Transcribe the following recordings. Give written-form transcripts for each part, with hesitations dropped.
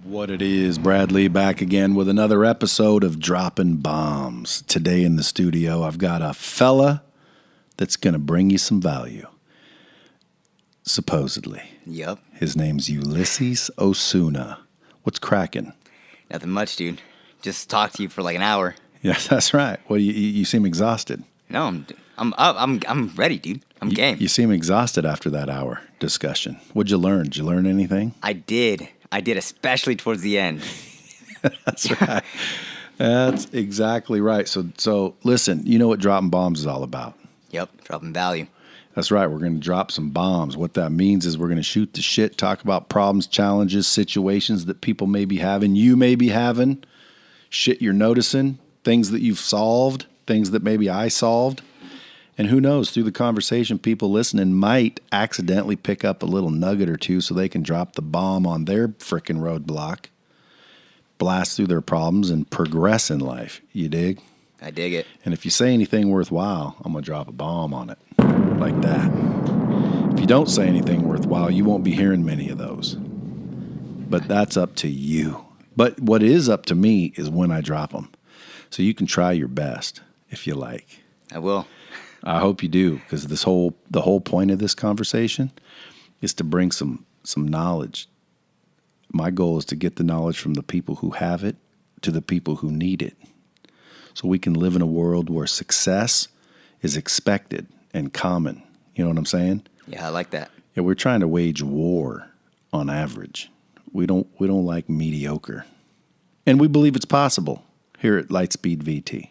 What it is, Bradley, back again with another episode of Dropping Bombs. Today in the studio, I've got a fella that's going to bring you some value. Supposedly. Yep. His name's Ulyses Osuna. What's cracking? Nothing much, dude. Just talked to you for like an hour. Yes, that's right. Well, you seem exhausted. No, I'm ready, dude. I'm game. You seem exhausted after that hour discussion. What'd you learn? Did you learn anything? I did, especially towards the end. That's right. That's exactly right. So listen, you know what dropping bombs is all about. Yep, dropping value. That's right. We're going to drop some bombs. What that means is we're going to shoot the shit, talk about problems, challenges, situations that people may be having, you may be having, shit you're noticing, things that you've solved, things that maybe I solved. And who knows, through the conversation, people listening might accidentally pick up a little nugget or two so they can drop the bomb on their frickin' roadblock, blast through their problems, and progress in life. You dig? I dig it. And if you say anything worthwhile, I'm going to drop a bomb on it. Like that. If you don't say anything worthwhile, you won't be hearing many of those. But that's up to you. But what is up to me is when I drop them. So you can try your best if you like. I will. I hope you do, because the whole point of this conversation is to bring some knowledge. My goal is to get the knowledge from the people who have it to the people who need it. So we can live in a world where success is expected and common. You know what I'm saying? Yeah, I like that. Yeah, we're trying to wage war on average. We don't like mediocre. And we believe it's possible here at Lightspeed VT.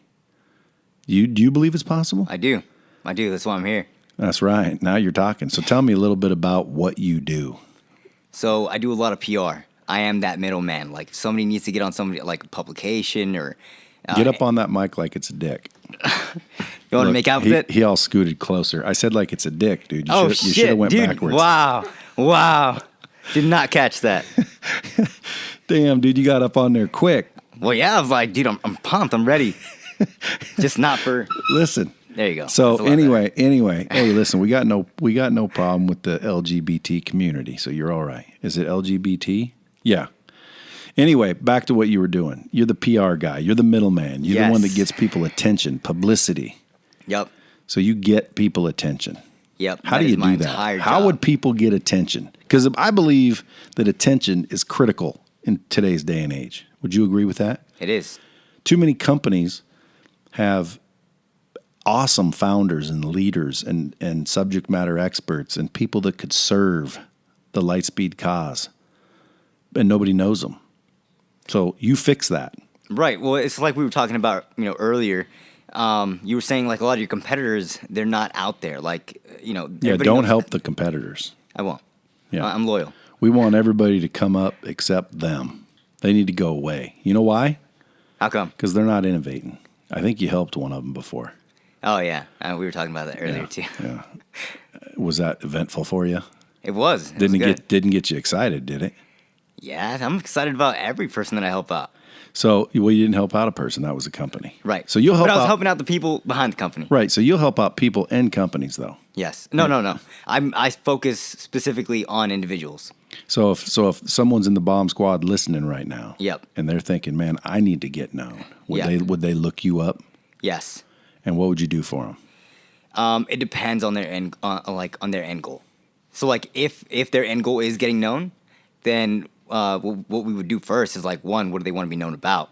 Do you believe it's possible? I do. That's why I'm here. That's right. Now you're talking. So tell me a little bit about what you do. So I do a lot of PR. I am that middleman. Like if somebody needs to get on somebody like a publication or get up on that mic like it's a dick. You want to make out with it? He all scooted closer. I said like it's a dick, dude. You should have went dude, backwards. Wow. Did not catch that. Damn, dude, you got up on there quick. Well, yeah, I was like, dude, I'm pumped. I'm ready. Just not for. Listen. There you go. So anyway, hey, listen, we got no problem with the LGBT community, so you're all right. Is it LGBT? Yeah. Anyway, back to what you were doing. You're the PR guy. You're the middleman. You're the one that gets people attention, publicity. Yep. So you get people attention. Yep. How do you do that? How would people get attention? Because I believe that attention is critical in today's day and age. Would you agree with that? It is. Too many companies have awesome founders and leaders and subject matter experts and people that could serve the Lightspeed cause, and nobody knows them. So you fix that. Right. Well, it's like we were talking about, earlier. You were saying like a lot of your competitors, they're not out there. Like, Yeah, don't help the competitors. I won't. Yeah. I'm loyal. We want everybody to come up except them. They need to go away. You know why? How come? Because they're not innovating. I think you helped one of them before. Oh, yeah. We were talking about that earlier, too. Yeah. Was that eventful for you? It was. Didn't get you excited, did it? Yeah, I'm excited about every person that I help out. So, you didn't help out a person. That was a company. Right. So you'll help out. But I was helping out the people behind the company. Right. So you'll help out people and companies, though. Yes. No. I focus specifically on individuals. So if someone's in the bomb squad listening right now, yep, and they're thinking, man, I need to get known, would they look you up? Yes. And what would you do for them? It depends on their end, on their end goal. So like if their end goal is getting known, then what we would do first is like, one, what do they want to be known about?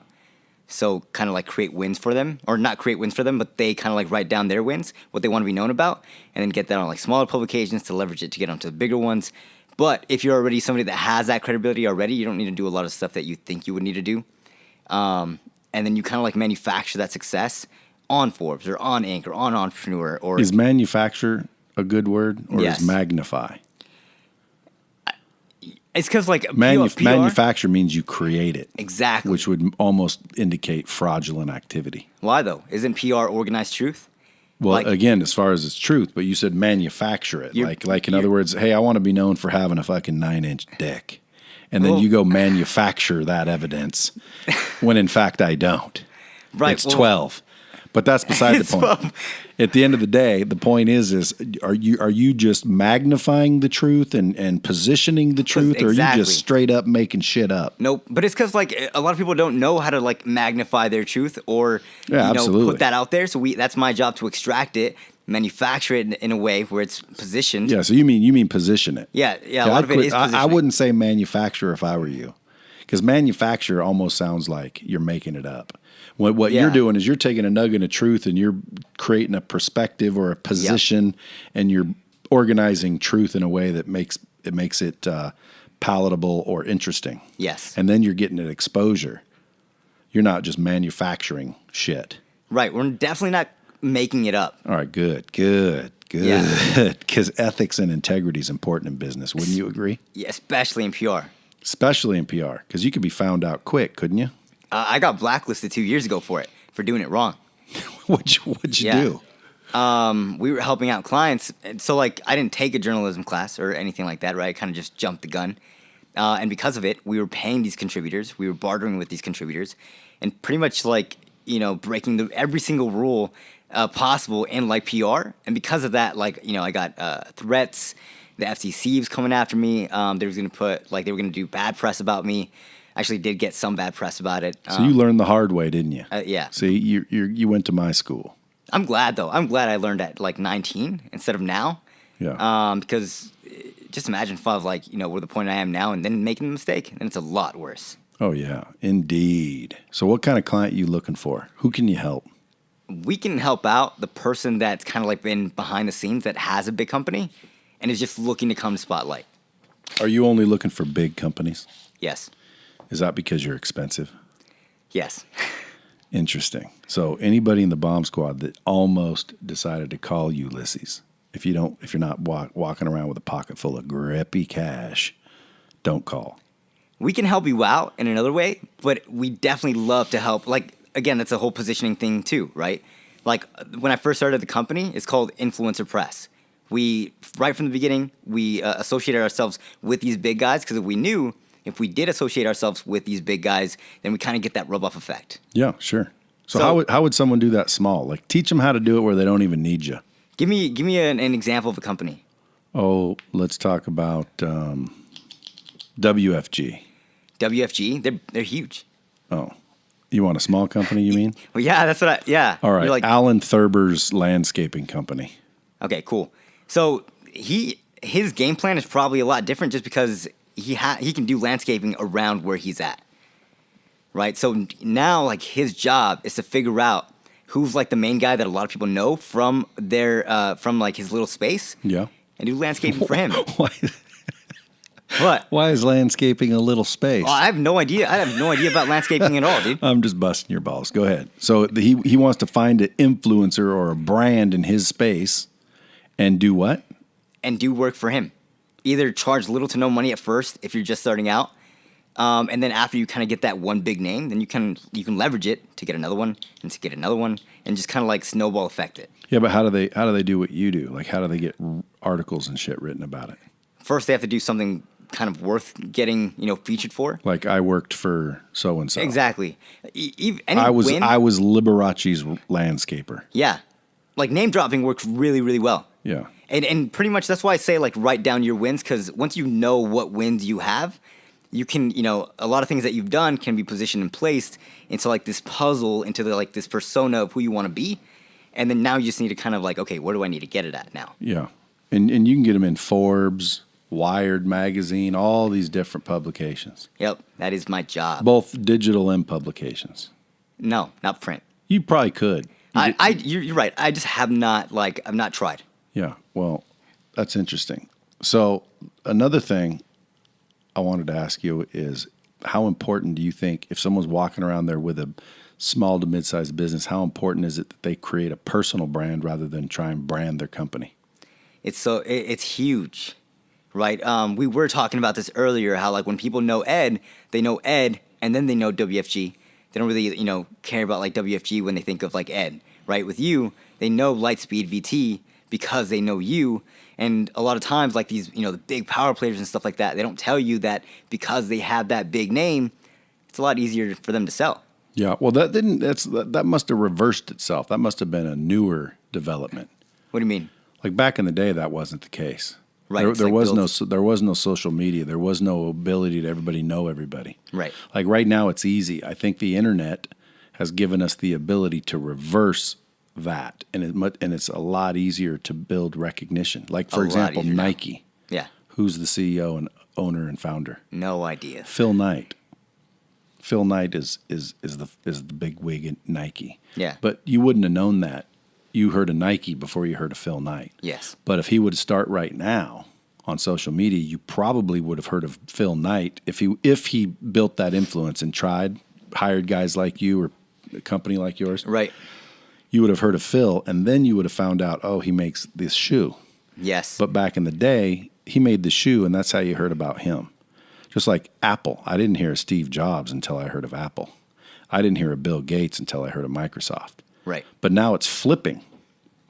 So kind of like create wins for them, or not create wins for them, but they kind of like write down their wins, what they want to be known about, and then get that on like smaller publications to leverage it to get onto the bigger ones. But if you're already somebody that has that credibility already, you don't need to do a lot of stuff that you think you would need to do. And then you kind of like manufacture that success on Forbes or on Inc. or on Entrepreneur. Or is manufacture a good word, or yes. is magnify? It's because like PR, manufacture means you create it. Exactly. Which would almost indicate fraudulent activity. Why though? Isn't PR organized truth? Well, again, as far as it's truth, but you said manufacture it. Like in other words, hey, I want to be known for having a fucking 9-inch dick. And then you go manufacture that evidence when in fact I don't. Right. It's 12. But that's beside the point. At the end of the day, the point is are you just magnifying the truth and positioning the truth, or are you just straight up making shit up? Nope. But it's because like a lot of people don't know how to like magnify their truth or put that out there. So that's my job to extract it, manufacture it in a way where it's positioned. Yeah. So you mean position it? Yeah. A lot of it is positioning. I wouldn't say manufacture if I were you, because manufacture almost sounds like you're making it up. What you're doing is you're taking a nugget of truth and you're creating a perspective or a position, and you're organizing truth in a way that makes it palatable or interesting. Yes. And then you're getting an exposure. You're not just manufacturing shit. Right. We're definitely not making it up. All right. Good. Because ethics and integrity is important in business. Wouldn't you agree? Yeah, especially in PR. Especially in PR, because you could be found out quick, couldn't you? I got blacklisted 2 years ago for doing it wrong. What'd you do? We were helping out clients. And so, like, I didn't take a journalism class or anything like that, right? I kind of just jumped the gun. And because of it, we were paying these contributors. We were bartering with these contributors. And pretty much, like, breaking every single rule possible in, like, PR. And because of that, like, I got threats. The FCC was coming after me. They were going to do bad press about me. Actually did get some bad press about it. So you learned the hard way, didn't you? Yeah. See, you went to my school. I'm glad, though. I'm glad I learned at, like, 19 instead of now. Yeah. Because just imagine if I was, like, where the point I am now and then making a mistake, then it's a lot worse. Oh, yeah. Indeed. So what kind of client are you looking for? Who can you help? We can help out the person that's kind of, like, been behind the scenes that has a big company and is just looking to come to Spotlight. Are you only looking for big companies? Yes. Is that because you're expensive? Yes. Interesting. So anybody in the bomb squad that almost decided to call you Ulyses, if you're not walking around with a pocket full of grippy cash, don't call. We can help you out in another way, but we definitely love to help. Like, again, that's a whole positioning thing too, right? Like, when I first started the company, it's called Influencer Press. Right from the beginning, we associated ourselves with these big guys because we knew if we did associate ourselves with these big guys, then we kind of get that rub-off effect. Yeah, sure. So how would someone do that small? Like, teach them how to do it where they don't even need you. Give me an example of a company. Oh, let's talk about WFG. WFG, they're huge. Oh, you want a small company, you mean? Well, yeah, that's what All right, like, Alan Thurber's landscaping company. Okay, cool. So his game plan is probably a lot different just because he can do landscaping around where he's at, right? So now, like, his job is to figure out who's, like, the main guy that a lot of people know from like his little space. Yeah. And do landscaping for him. Why? What? Why is landscaping a little space? Oh, I have no idea. I have no idea about landscaping at all, dude. I'm just busting your balls. Go ahead. So he wants to find an influencer or a brand in his space and do what? And do work for him. Either charge little to no money at first if you're just starting out, and then after you kind of get that one big name, then you can leverage it to get another one and to get another one, and just kind of like snowball effect it. Yeah, but how do they do what you do? Like, how do they get articles and shit written about it? First, they have to do something kind of worth getting featured for. Like, I worked for so and so. Exactly. I was Liberace's landscaper. Yeah, like name dropping works really, really well. Yeah. And pretty much that's why I say, like, write down your wins, because once you know what wins you have, you can, a lot of things that you've done can be positioned and placed into, like, this puzzle, into this persona of who you want to be. And then now you just need to kind of like, okay, where do I need to get it at now? Yeah. And you can get them in Forbes, Wired magazine, all these different publications. Yep. That is my job. Both digital and publications. No, not print. You probably could. You're right. I just have not, I've not tried. Yeah, well, that's interesting. So another thing I wanted to ask you is, how important do you think, if someone's walking around there with a small to mid-sized business, how important is it that they create a personal brand rather than try and brand their company? It's huge, right? We were talking about this earlier, how, like, when people know Ed, they know Ed, and then they know WFG. They don't really, care about, like, WFG when they think of, like, Ed, right? With you, they know Lightspeed VT because they know you. And a lot of times, like, these, the big power players and stuff like that, they don't tell you that because they have that big name, it's a lot easier for them to sell. Yeah, well, that must have reversed itself. That must have been a newer development. What do you mean? Like back in the day, that wasn't the case. Right. There was no social media. There was no ability to everybody know everybody. Right. Like right now, it's easy. I think the internet has given us the ability to reverse that, and it's a lot easier to build recognition. Like for example, Nike. Yeah. Who's the CEO and owner and founder? No idea. Phil Knight. Phil Knight is the big wig at Nike. Yeah. But you wouldn't have known that. You heard of Nike before you heard of Phil Knight. Yes. But if he would start right now on social media, you probably would have heard of Phil Knight if he built that influence and hired guys like you or a company like yours. Right. You would have heard of Phil, and then you would have found out, oh, he makes this shoe. Yes. But back in the day, he made the shoe, and that's how you heard about him. Just like Apple. I didn't hear of Steve Jobs until I heard of Apple. I didn't hear of Bill Gates until I heard of Microsoft. Right. But now it's flipping.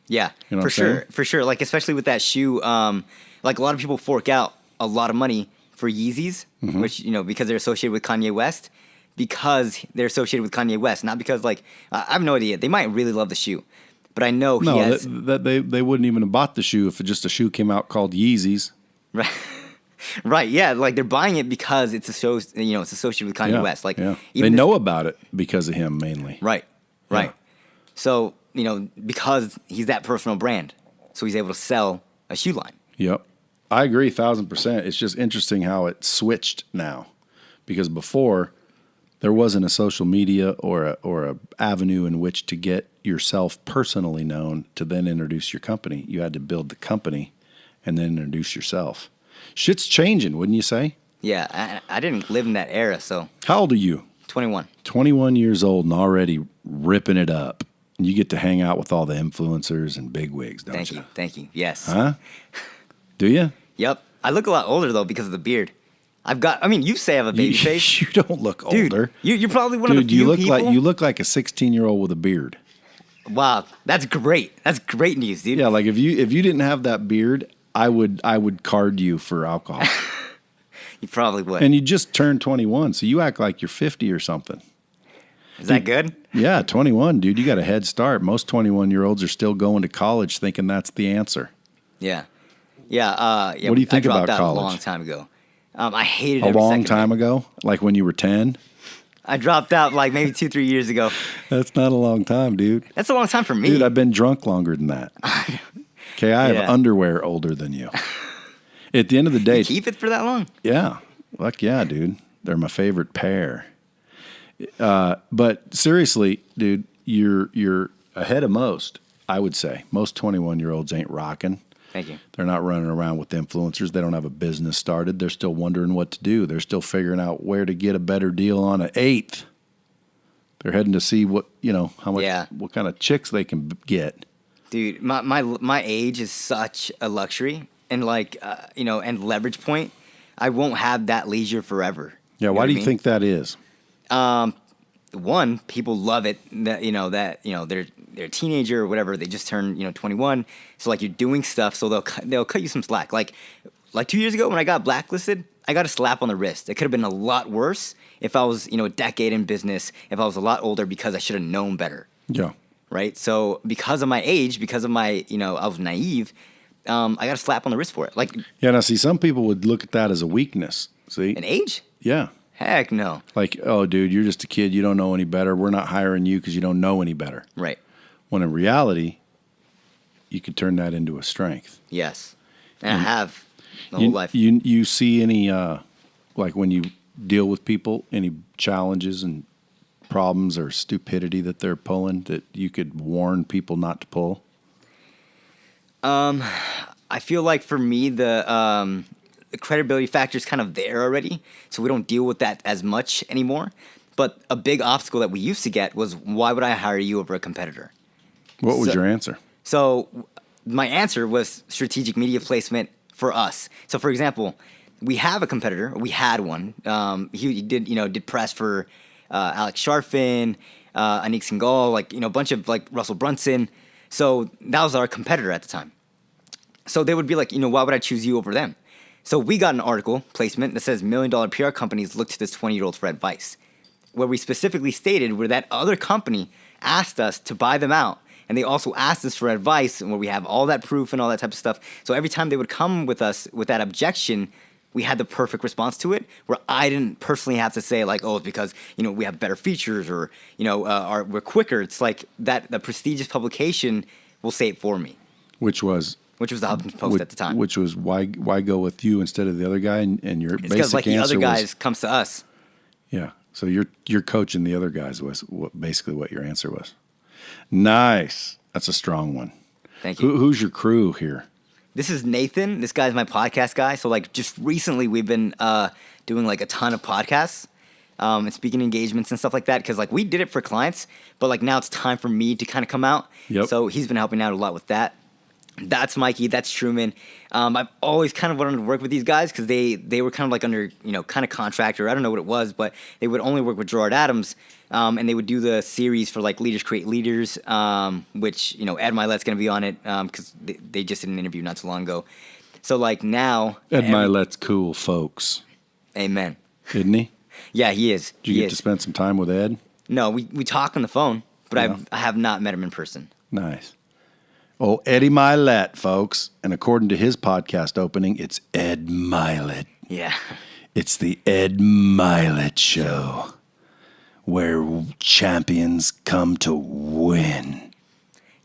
Yeah, you know for sure. For sure. Like, especially with that shoe, like a lot of people fork out a lot of money for Yeezys, which, because they're associated with Kanye West, not because, like, I have no idea. They might really love the shoe, but I know he has... they wouldn't even have bought the shoe if just a shoe came out called Yeezys. Right. Right, yeah, like they're buying it because it's associated with Kanye West. Like, they know about it because of him mainly. Right. So, because he's that personal brand, so he's able to sell a shoe line. Yep. I agree 1,000%. It's just interesting how it switched now, because before there wasn't a social media or a avenue in which to get yourself personally known to then introduce your company. You had to build the company and then introduce yourself. Shit's changing, wouldn't you say? Yeah, I didn't live in that era, so. How old are you? 21. 21 years old and already ripping it up. You get to hang out with all the influencers and bigwigs, don't you? Thank you. Yes. Huh? Do you? Yep. I look a lot older, though, because of the beard. You say I have a baby face. You don't look older. Dude, you're probably one of the few people. You look like a 16-year-old with a beard. Wow, that's great. That's great news, dude. Yeah, like if you didn't have that beard, I would card you for alcohol. You probably would. And you just turned 21, so you act like you're 50 or something. Is that good? Yeah, 21, dude. You got a head start. Most 21-year-olds are still going to college thinking that's the answer. Yeah. What do you think about college? I dropped out a long time ago. I hated it. A long time ago? Like when you were 10? I dropped out like maybe 2-3 years ago. That's not a long time, dude. That's a long time for me. Dude, I've been drunk longer than that. Okay, I have underwear older than you. At the end of the day... You keep it for that long? Yeah. Fuck yeah, dude. They're my favorite pair. But seriously, dude, you're ahead of most, I would say. Most 21-year-olds ain't rocking. Thank you. They're not running around with influencers. They don't have a business started. They're still wondering what to do. They're still figuring out where to get a better deal on an eighth. They're heading to see what kind of chicks they can get. Dude, my age is such a luxury and and leverage point. I won't have that leisure forever. Yeah, why do you think that is? One, people love it that they're a teenager or whatever. They just turned 21, so like you're doing stuff, so they'll cut you some slack. Like 2 years ago when I got blacklisted, I got a slap on the wrist. It could have been a lot worse if I was a decade in business, if I was a lot older, because I should have known better. Yeah. Right. So because of my age, because of my I was naive, I got a slap on the wrist for it. Like, yeah. Now see, some people would look at that as a weakness. See, an age? Yeah. Heck no. Like, oh, dude, you're just a kid. You don't know any better. We're not hiring you because you don't know any better. Right. When in reality, you could turn that into a strength. Yes. And I have the whole life. You see any, like when you deal with people, any challenges and problems or stupidity that they're pulling that you could warn people not to pull? I feel like for me, the credibility factor is kind of there already, so we don't deal with that as much anymore. But a big obstacle that we used to get was, why would I hire you over a competitor? What was your answer? So my answer was strategic media placement for us. So for example, we have a competitor. We had one. He did press for Alex Sharfin, Anik Singhal, a bunch of Russell Brunson. So that was our competitor at the time. So they would be like, why would I choose you over them? So we got an article placement that says $1 million PR companies look to this 20-year-old for advice, where we specifically stated where that other company asked us to buy them out And they also asked us for advice, and where we have all that proof and all that type of stuff. So every time they would come with us with that objection, we had the perfect response to it, where I didn't personally have to say like, oh, it's because we have better features, or we're quicker. It's like that the prestigious publication will say it for me, Which was the Huffington Post at the time. Which was why go with you instead of the other guy? And your It's basic because like the answer other guys was, comes to us. yeah. So you're coaching the other guys was basically what your answer was. Nice. That's a strong one. Thank you. Who's your crew here? This is Nathan. This guy's my podcast guy. So like just recently we've been doing like a ton of podcasts and speaking engagements and stuff like that, because like we did it for clients, but like now it's time for me to kind of come out. Yep. So he's been helping out a lot with that. That's Mikey. That's Truman. I've always kind of wanted to work with these guys because they were kind of like under, kind of contract, or I don't know what it was, but they would only work with Gerard Adams, and they would do the series for like Leaders Create Leaders, which, Ed Milet's going to be on it because they just did an interview not too long ago. So like now. Ed Milet's cool, folks. Amen. Isn't he? Yeah, he is. Did you get to spend some time with Ed? No, we talk on the phone, but Yeah. I have not met him in person. Nice. Oh, Eddie Milet, folks. And according to his podcast opening, it's Ed Milet. Yeah. It's the Ed Milet Show, where champions come to win.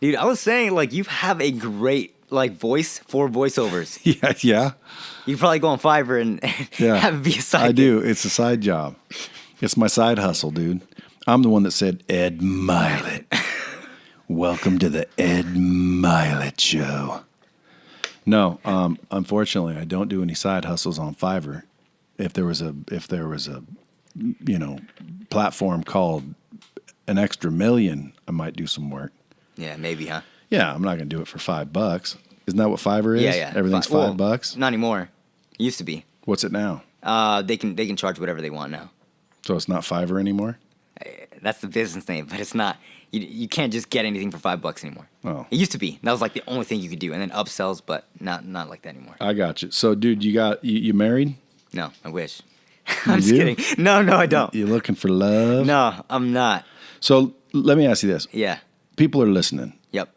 Dude, I was saying, like, you have a great, like, voice for voiceovers. Yeah. You probably go on Fiverr and have it be a side I gig. do. It's a side job. It's my side hustle, dude. I'm the one that said Ed Milet. Welcome to the Ed Milet Show. No, unfortunately, I don't do any side hustles on Fiverr. If there was a platform called An Extra Million, I might do some work. Yeah, maybe, huh? Yeah, I'm not going to do it for $5. Isn't that what Fiverr is? Yeah. Everything's $5. Not anymore. It used to be. What's it now? They can charge whatever they want now. So it's not Fiverr anymore? That's the business name, but it's not. You can't just get anything for $5 anymore. Oh. It used to be. That was like the only thing you could do, and then upsells, but not like that anymore. I got you. So, dude, you married? No, I wish. I'm just do? kidding. No, I don't. You looking for love? No, I'm not. So let me ask you this. Yeah. People are listening. Yep.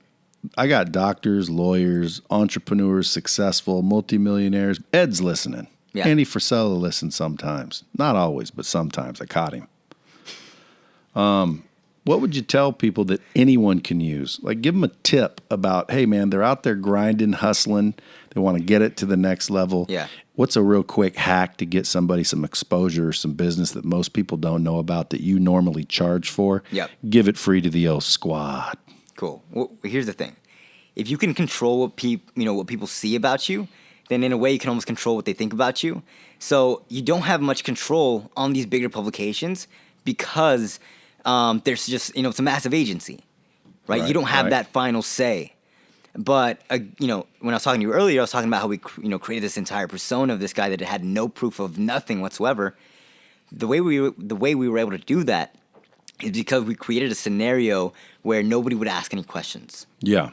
I got doctors, lawyers, entrepreneurs, successful, multimillionaires. Ed's listening. Yeah. Andy Frisella listens sometimes. Not always, but sometimes. I caught him. What would you tell people that anyone can use? Like, give them a tip about, hey, man, they're out there grinding, hustling. They want to get it to the next level. Yeah. What's a real quick hack to get somebody some exposure or some business that most people don't know about that you normally charge for? Yep. Give it free to the old squad. Cool. Well, here's the thing. If you can control what people see about you, then in a way you can almost control what they think about you. So you don't have much control on these bigger publications because there's just, it's a massive agency, right? You don't have that final say. But, when I was talking to you earlier, I was talking about how we, created this entire persona of this guy that had no proof of nothing whatsoever. The way we were able to do that is because we created a scenario where nobody would ask any questions. Yeah.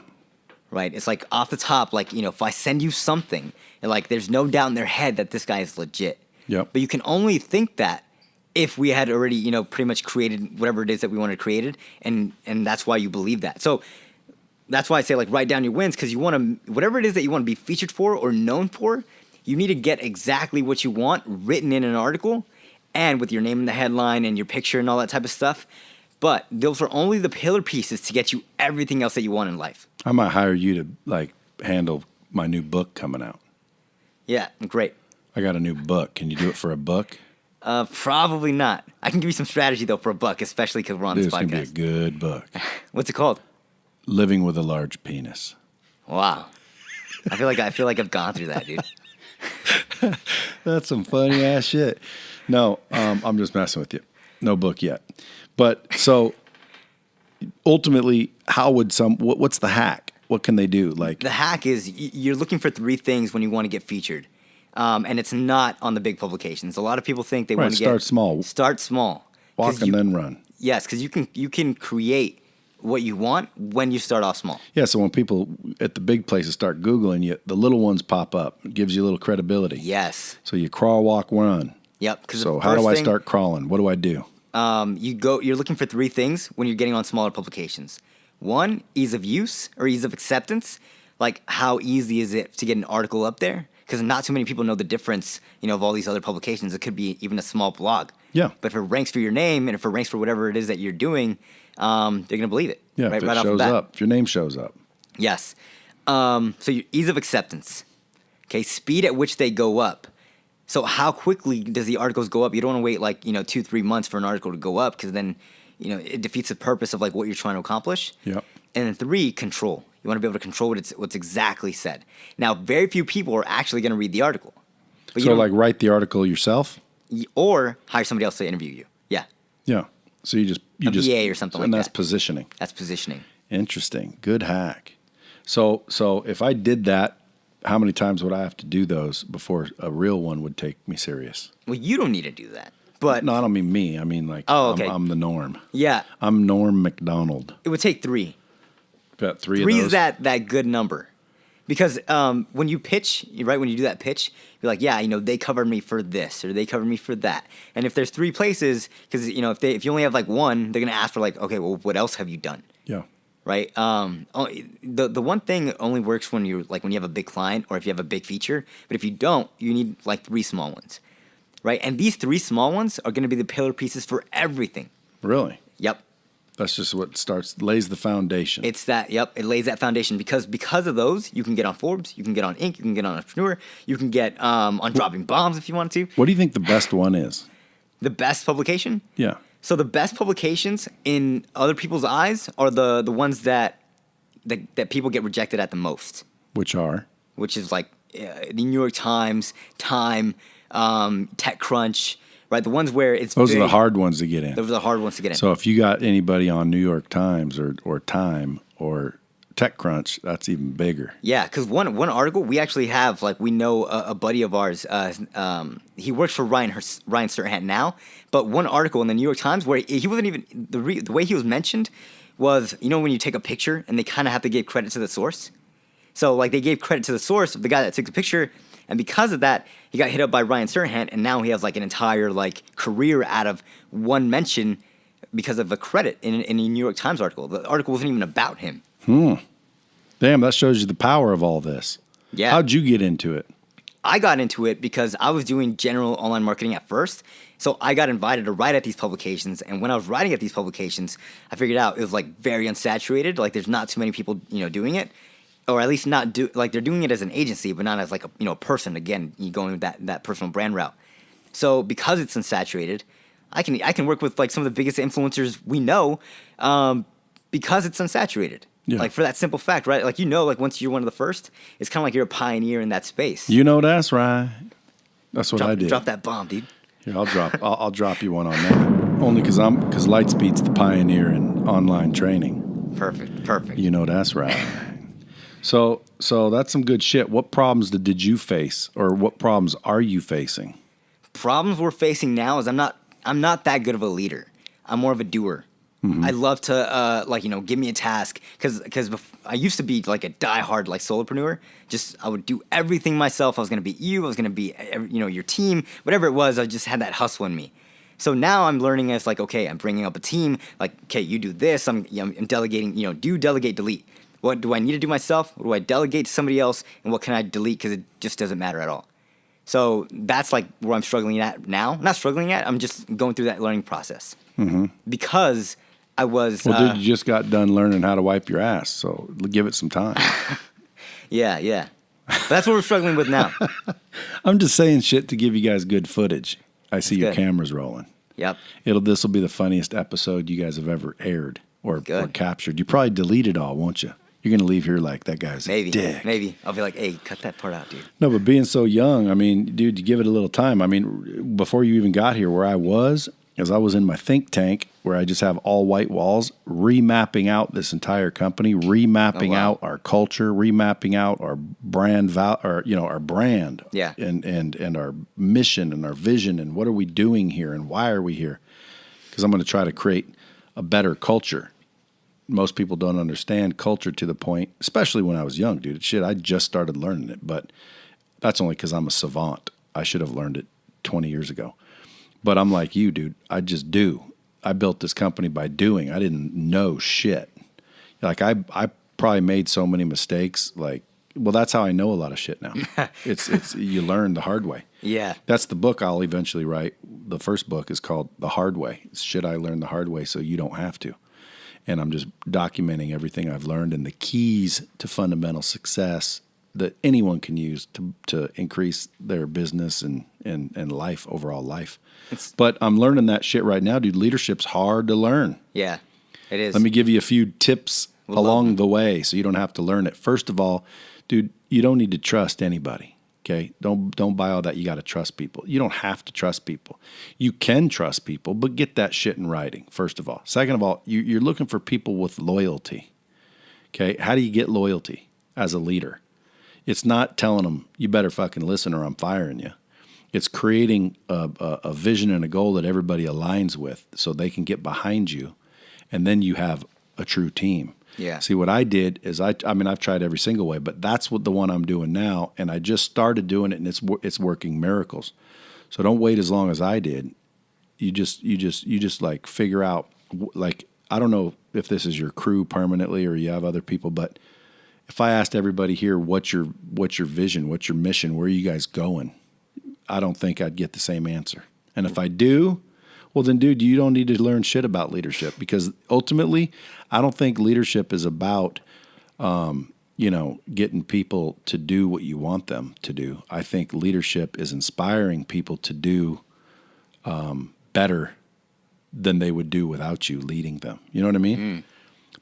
Right? It's like off the top, like, if I send you something, and like there's no doubt in their head that this guy is legit. Yep. But you can only think that if we had already, pretty much created whatever it is that we wanted created, and that's why you believe that. So that's why I say, like, write down your wins, because you want to, whatever it is that you want to be featured for or known for, you need to get exactly what you want written in an article and with your name in the headline and your picture and all that type of stuff. But those are only the pillar pieces to get you everything else that you want in life. I might hire you to, like, handle my new book coming out. Yeah, great. I got a new book. Can you do it for a book? Probably not. I can give you some strategy, though, for a buck, especially because we're on Dude, this it's podcast. going to be a good book. What's it called? Living with a Large Penis. Wow. I feel like I've gone through that, dude. That's some funny ass shit. No, I'm just messing with you. No book yet. But so ultimately, how would what's the hack? What can they do? Like, The hack is you're looking for 3 things when you want to get featured. And it's not on the big publications. A lot of people think they want to start small. Start small. Walk and then run. Yes, because you can create what you want when you start off small. Yeah, so when people at the big places start Googling you, the little ones pop up. It gives you a little credibility. Yes. So you crawl, walk, run. Yep. So how do I start crawling? What do I do? You're looking for 3 things when you're getting on smaller publications. One, ease of use or ease of acceptance. Like, how easy is it to get an article up there? Because not too many people know the difference, of all these other publications. It could be even a small blog. Yeah. But if it ranks for your name and if it ranks for whatever it is that you're doing, they're going to believe it. Yeah, if it shows up, if your name shows up. Yes. So your ease of acceptance. Okay, speed at which they go up. So how quickly does the articles go up? You don't want to wait 2-3 months for an article to go up, because then it defeats the purpose of what you're trying to accomplish. Yep. And then 3, control. You want to be able to control what's exactly said. Now, very few people are actually going to read the article. But So write the article yourself, or hire somebody else to interview you. Yeah. Yeah. So you just VA or something like and that. that's positioning. That's positioning. Interesting. Good hack. So if I did that, how many times would I have to do those before a real one would take me serious? Well, you don't need to do that. But No, I don't mean me. I mean okay. I'm the norm. Yeah, I'm Norm McDonald. it would take 3. Got 3 Three of is those. that good number, because when you pitch, right? When you do that pitch, you're like, yeah, they covered me for this or they covered me for that. And if there's 3 places, because if you only have one, they're gonna ask for okay, well, what else have you done? Yeah. Right. The one thing only works when you're when you have a big client or if you have a big feature. But if you don't, you need 3 small ones, right? And these 3 small ones are gonna be the pillar pieces for everything. Really? Yep. That's just what lays the foundation. It's that, yep, it lays that foundation because of those, you can get on Forbes, you can get on Inc., you can get on Entrepreneur, you can get on Dropping Bombs if you want to. What do you think the best one is? The best publication? Yeah. So the best publications in other people's eyes are the ones that people get rejected at the most. Which are? Which is the New York Times, Time, TechCrunch, right? The ones where it's Those are the hard ones to get in. Those are the hard ones to get in. So if you got anybody on New York Times or Time or TechCrunch, that's even bigger. Yeah, because one article we actually have, we know a buddy of ours. He works for Ryan Serhant now, but one article in the New York Times where he wasn't even the way he was mentioned was when you take a picture and they kind of have to give credit to the source. So they gave credit to the source of the guy that took the picture. And because of that, he got hit up by Ryan Serhant, and now he has an entire career out of one mention because of a credit in a New York Times article. The article wasn't even about him. Damn, that shows you the power of all this. Yeah. How'd you get into it? I got into it because I was doing general online marketing at first. So I got invited to write at these publications, and when I was writing at these publications, I figured out it was very unsaturated. There's not too many people doing it. Or at least not they're doing it as an agency, but not as a person. Again, you going with that personal brand route. So because it's unsaturated, I can work with some of the biggest influencers we know, because it's unsaturated. Yeah. For that simple fact, right? Once you're one of the first, it's kind of you're a pioneer in that space. That's right. That's what I did. Drop that bomb, dude. Here, I'll drop you one on that. Only because Lightspeed's the pioneer in online training. Perfect. That's right. So that's some good shit. What problems did you face, or what problems are you facing? Problems we're facing now is I'm not that good of a leader. I'm more of a doer. Mm-hmm. I love to give me a task because I used to be a diehard solopreneur. I would do everything myself. I was gonna be you. I was gonna be your team. Whatever it was, I just had that hustle in me. So now I'm learning as okay, I'm bringing up a team. Okay, you do this. I'm delegating. Do, delegate, delete. What do I need to do myself? What do I delegate to somebody else? And what can I delete because it just doesn't matter at all? So that's where I'm struggling at now. Not struggling at, I'm just going through that learning process. Mm-hmm. Because I was... Well, dude, you just got done learning how to wipe your ass, so give it some time. Yeah. That's what we're struggling with now. I'm just saying shit to give you guys good footage. I see your good. cameras rolling. Yep. This will be the funniest episode you guys have ever aired or captured. You probably delete it all, won't you? You're going to leave here like that guy's a dick. Maybe. I'll be like, hey, cut that part out, dude. No, but being so young, dude, you give it a little time. Before you even got here, where I was in my think tank where I just have all white walls, remapping out this entire company, remapping out our culture, remapping out our brand, our brand, yeah, and our mission and our vision and what are we doing here and why are we here? Because I'm going to try to create a better culture. Most people don't understand culture to the point, especially when I was young, dude. I just started learning it, but that's only because I'm a savant. I should have learned it 20 years ago. But I'm like you, dude. I just do. I built this company by doing. I didn't know shit. Like I probably made so many mistakes. Like, well, that's how I know a lot of shit now. It's you learn the hard way. Yeah. That's the book I'll eventually write. The first book is called The Hard Way. It's Shit I Learned the Hard Way so you don't have to. And I'm just documenting everything I've learned and the keys to fundamental success that anyone can use to increase their business and life, overall life. But I'm learning that shit right now, dude. Leadership's hard to learn. Yeah, it is. Let me give you a few tips along the way so you don't have to learn it. First of all, dude, you don't need to trust anybody. Okay? Don't buy all that. You got to trust people. You don't have to trust people. You can trust people, but get that shit in writing, first of all. Second of all, you're looking for people with loyalty. Okay? How do you get loyalty as a leader? It's not telling them, you better fucking listen or I'm firing you. It's creating a vision and a goal that everybody aligns with so they can get behind you, and then you have a true team. Yeah. See, what I did is I mean, I've tried every single way, but that's what the one I'm doing now, and I just started doing it, and it's working miracles. So don't wait as long as I did. You just like figure out, like, I don't know if this is your crew permanently or you have other people, but if I asked everybody here, what's your vision, what's your mission, where are you guys going? I don't think I'd get the same answer. And if I do, well then, dude, you don't need to learn shit about leadership, because ultimately, I don't think leadership is about, getting people to do what you want them to do. I think leadership is inspiring people to do better than they would do without you leading them. You know what I mean?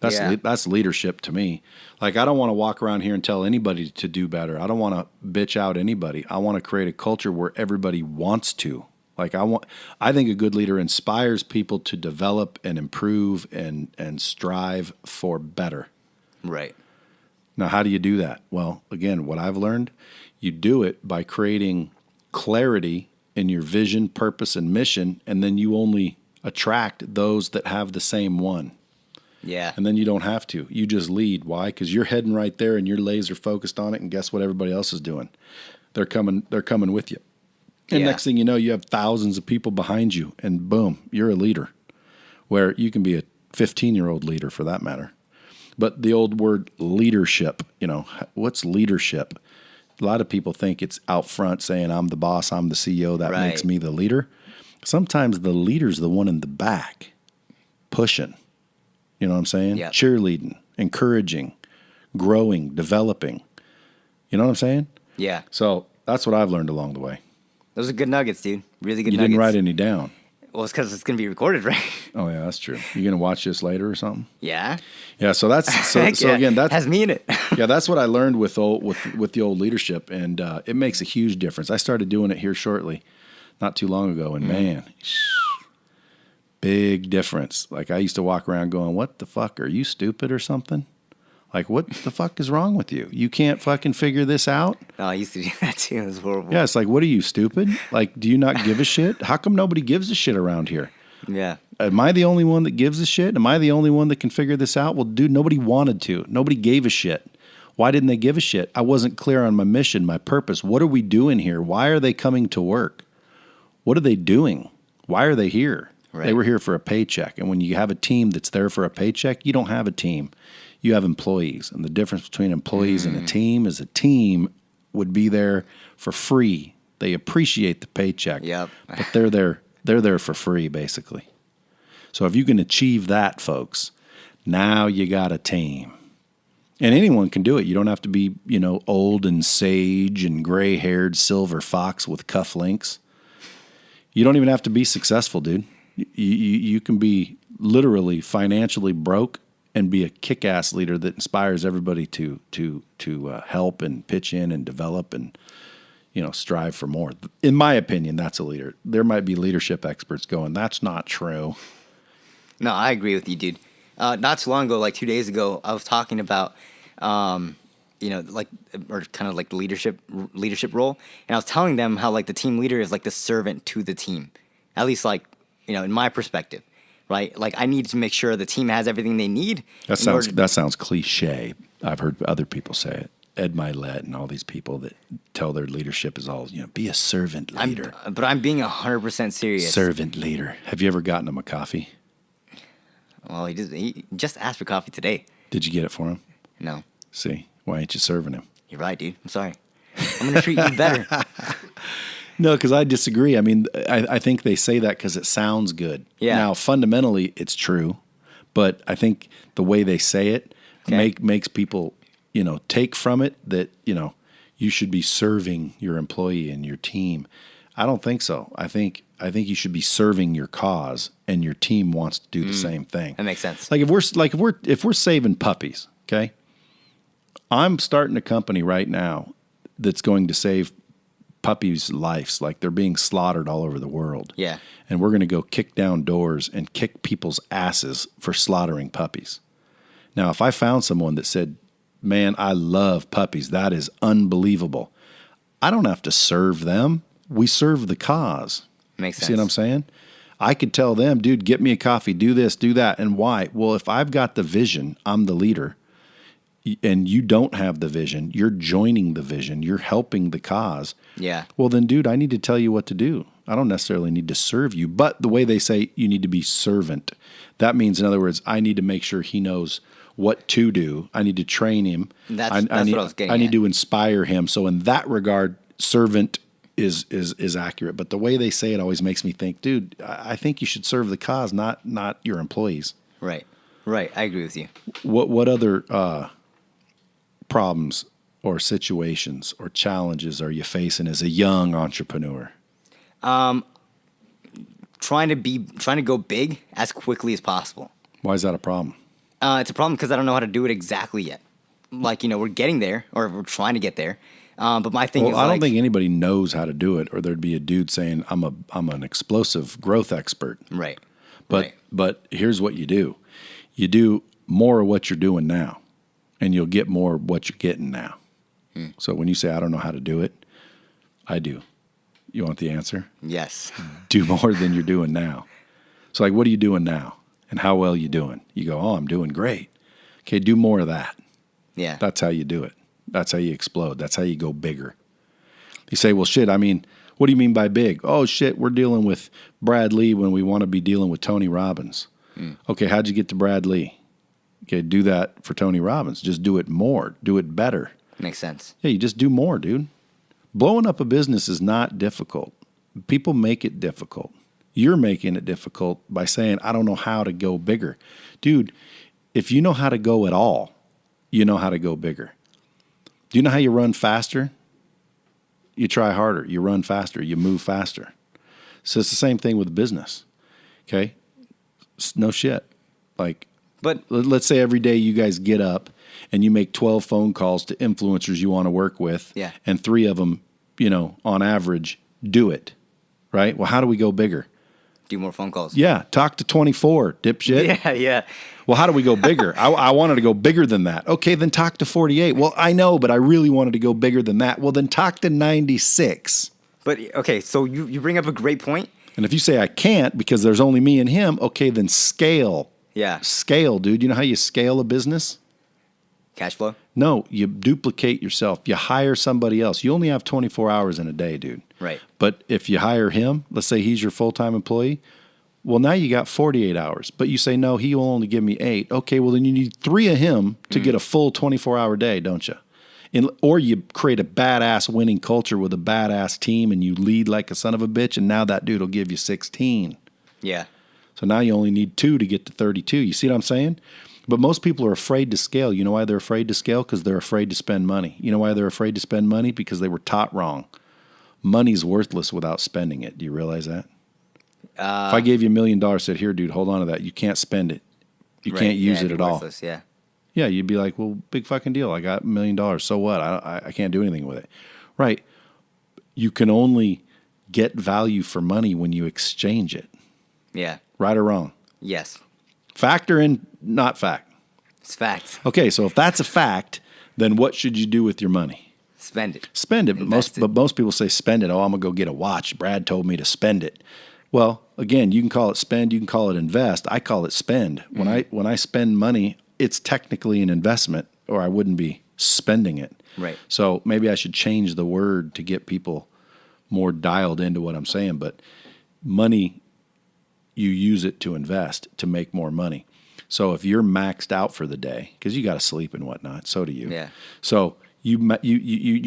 That's leadership to me. Like, I don't want to walk around here and tell anybody to do better. I don't want to bitch out anybody. I want to create a culture where everybody wants to. Like, I think a good leader inspires people to develop and improve and strive for better. Right. Now, how do you do that? Well, again, what I've learned, you do it by creating clarity in your vision, purpose, and mission, and then you only attract those that have the same one. Yeah. And then you don't have to. You just lead. Why? Because you're heading right there and you're laser focused on it, and guess what everybody else is doing? They're coming with you. And next thing you know, you have thousands of people behind you, and boom, you're a leader. Where you can be a 15-year-old leader for that matter. But the old word leadership, what's leadership? A lot of people think it's out front saying, I'm the boss, I'm the CEO, that makes me the leader. Sometimes the leader's the one in the back pushing. You know what I'm saying? Yep. Cheerleading, encouraging, growing, developing. You know what I'm saying? Yeah. So that's what I've learned along the way. Those are good nuggets, dude. Really good You nuggets. didn't write any down. Well, it's because it's going to be recorded, right? Oh, yeah, that's true. You going to watch this later or something? Yeah. Yeah, so that's so Yeah. again, that has me in it. yeah, that's what I learned with the old leadership, and it makes a huge difference. I started doing it here shortly, not too long ago, and man, big difference. Like, I used to walk around going, what the fuck, are you stupid or something? Like, what the fuck is wrong with you? You can't fucking figure this out? No, I used to do that too. It was horrible. Yeah, it's like, what are you, stupid? Like, do you not give a shit? How come nobody gives a shit around here? Yeah. Am I the only one that gives a shit? Am I the only one that can figure this out? Well, dude, nobody wanted to. Nobody gave a shit. Why didn't they give a shit? I wasn't clear on my mission, my purpose. What are we doing here? Why are they coming to work? What are they doing? Why are they here? Right. They were here for a paycheck. And when you have a team that's there for a paycheck, you don't have a team. You have employees. And the difference between employees and a team would be there for free. They appreciate the paycheck. Yep. But they're there for free, basically. So if you can achieve that, folks, now you got a team. And anyone can do it. You don't have to be, old and sage and gray-haired silver fox with cufflinks. You don't even have to be successful, dude. You can be literally financially broke and be a kick-ass leader that inspires everybody to help and pitch in and develop and strive for more. In my opinion, that's a leader. There might be leadership experts going, that's not true. No, I agree with you, dude. Not too long ago, like 2 days ago, I was talking about, the leadership role, and I was telling them how like the team leader is like the servant to the team, at least in my perspective, right? Like, I need to make sure the team has everything they need. That sounds cliche. I've heard other people say it. Ed Milet and all these people that tell their leadership is all, be a servant leader. But I'm being 100% serious. Servant leader. Have you ever gotten him a coffee? Well, he just asked for coffee today. Did you get it for him? No. See, why ain't you serving him? You're right, dude. I'm sorry. I'm going to treat you better. No, because I disagree. I mean, I think they say that because it sounds good. Yeah. Now, fundamentally, it's true, but I think the way they say it makes people, take from it that, you should be serving your employee and your team. I don't think so. I think you should be serving your cause, and your team wants to do the same thing. That makes sense. Like if we're saving puppies, okay? I'm starting a company right now that's going to save puppies' lives. Like they're being slaughtered all over the world. Yeah. And we're going to go kick down doors and kick people's asses for slaughtering puppies. Now, if I found someone that said, man, I love puppies, that is unbelievable, I don't have to serve them. We serve the cause. Makes sense. See what I'm saying? I could tell them, dude, get me a coffee, do this, do that. And why? Well, if I've got the vision, I'm the leader, and you don't have the vision, you're joining the vision, you're helping the cause. Yeah. Well, then, dude, I need to tell you what to do. I don't necessarily need to serve you. But the way they say you need to be servant, that means, in other words, I need to make sure he knows what to do. I need to train him. That's what I was getting I need at. to inspire him. So in that regard, servant is accurate. But the way they say it always makes me think, dude, I think you should serve the cause, not your employees. Right. Right. I agree with you. What other problems or situations or challenges are you facing as a young entrepreneur? Trying to go big as quickly as possible. Why is that a problem? It's a problem because I don't know how to do it exactly yet. Like, we're getting there, or we're trying to get there. But my thing is, I don't think anybody knows how to do it, or there'd be a dude saying, I'm an explosive growth expert. Right. But here's what you do. You do more of what you're doing now, and you'll get more of what you're getting now. So when you say, I don't know how to do it, I do. You want the answer? Yes. Do more than you're doing now. So like, what are you doing now? And how well you doing? You go, oh, I'm doing great. Okay, do more of that. Yeah. That's how you do it. That's how you explode. That's how you go bigger. You say, well, shit, I mean, what do you mean by big? Oh, shit, we're dealing with Brad Lee when we want to be dealing with Tony Robbins. Okay, how'd you get to Brad Lee? Okay, do that for Tony Robbins. Just do it more. Do it better. Makes sense. Yeah, you just do more, dude. Blowing up a business is not difficult. People make it difficult. You're making it difficult by saying, I don't know how to go bigger. Dude, if you know how to go at all, you know how to go bigger. Do you know how you run faster? You try harder. You run faster. You move faster. So it's the same thing with business. Okay? No shit. Like, But let's say every day you guys get up and you make 12 phone calls to influencers you want to work with. Yeah. And 3 of them, on average, do it. Right? Well, how do we go bigger? do more phone calls. Yeah. Talk to 24, dipshit. Yeah. Well, how do we go bigger? I wanted to go bigger than that. Okay, then talk to 48. Well, I know, but I really wanted to go bigger than that. Well, then talk to 96. But, okay, so you bring up a great point. And if you say I can't because there's only me and him, okay, then scale. Yeah. Scale, dude. You know how you scale a business? Cash flow? No, you duplicate yourself. You hire somebody else. You only have 24 hours in a day, dude. Right. But if you hire him, let's say he's your full-time employee, well, now you got 48 hours. But you say, no, he will only give me 8. Okay, well, then you need 3 of him to get a full 24-hour day, don't you? Or you create a badass winning culture with a badass team and you lead like a son of a bitch, and now that dude will give you 16. Yeah. So now you only need 2 to get to 32. You see what I'm saying? But most people are afraid to scale. You know why they're afraid to scale? Because they're afraid to spend money. You know why they're afraid to spend money? Because they were taught wrong. Money's worthless without spending it. Do you realize that? If I gave you $1 million, said, here, dude, hold on to that. You can't spend it. You can't use it at all. Yeah. Yeah, you'd be like, well, big fucking deal. I got $1 million. So what? I can't do anything with it. Right. You can only get value for money when you exchange it. Yeah. Right or wrong? Yes. Fact or not fact? It's facts. Okay, so if that's a fact, then what should you do with your money? Spend it. Spend it. But most people say spend it. Oh, I'm going to go get a watch. Brad told me to spend it. Well, again, you can call it spend, you can call it invest. I call it spend. When I spend money, it's technically an investment, or I wouldn't be spending it. Right. So maybe I should change the word to get people more dialed into what I'm saying. But money, you use it to invest to make more money. So if you're maxed out for the day, because you got to sleep and whatnot, so do you. Yeah. So you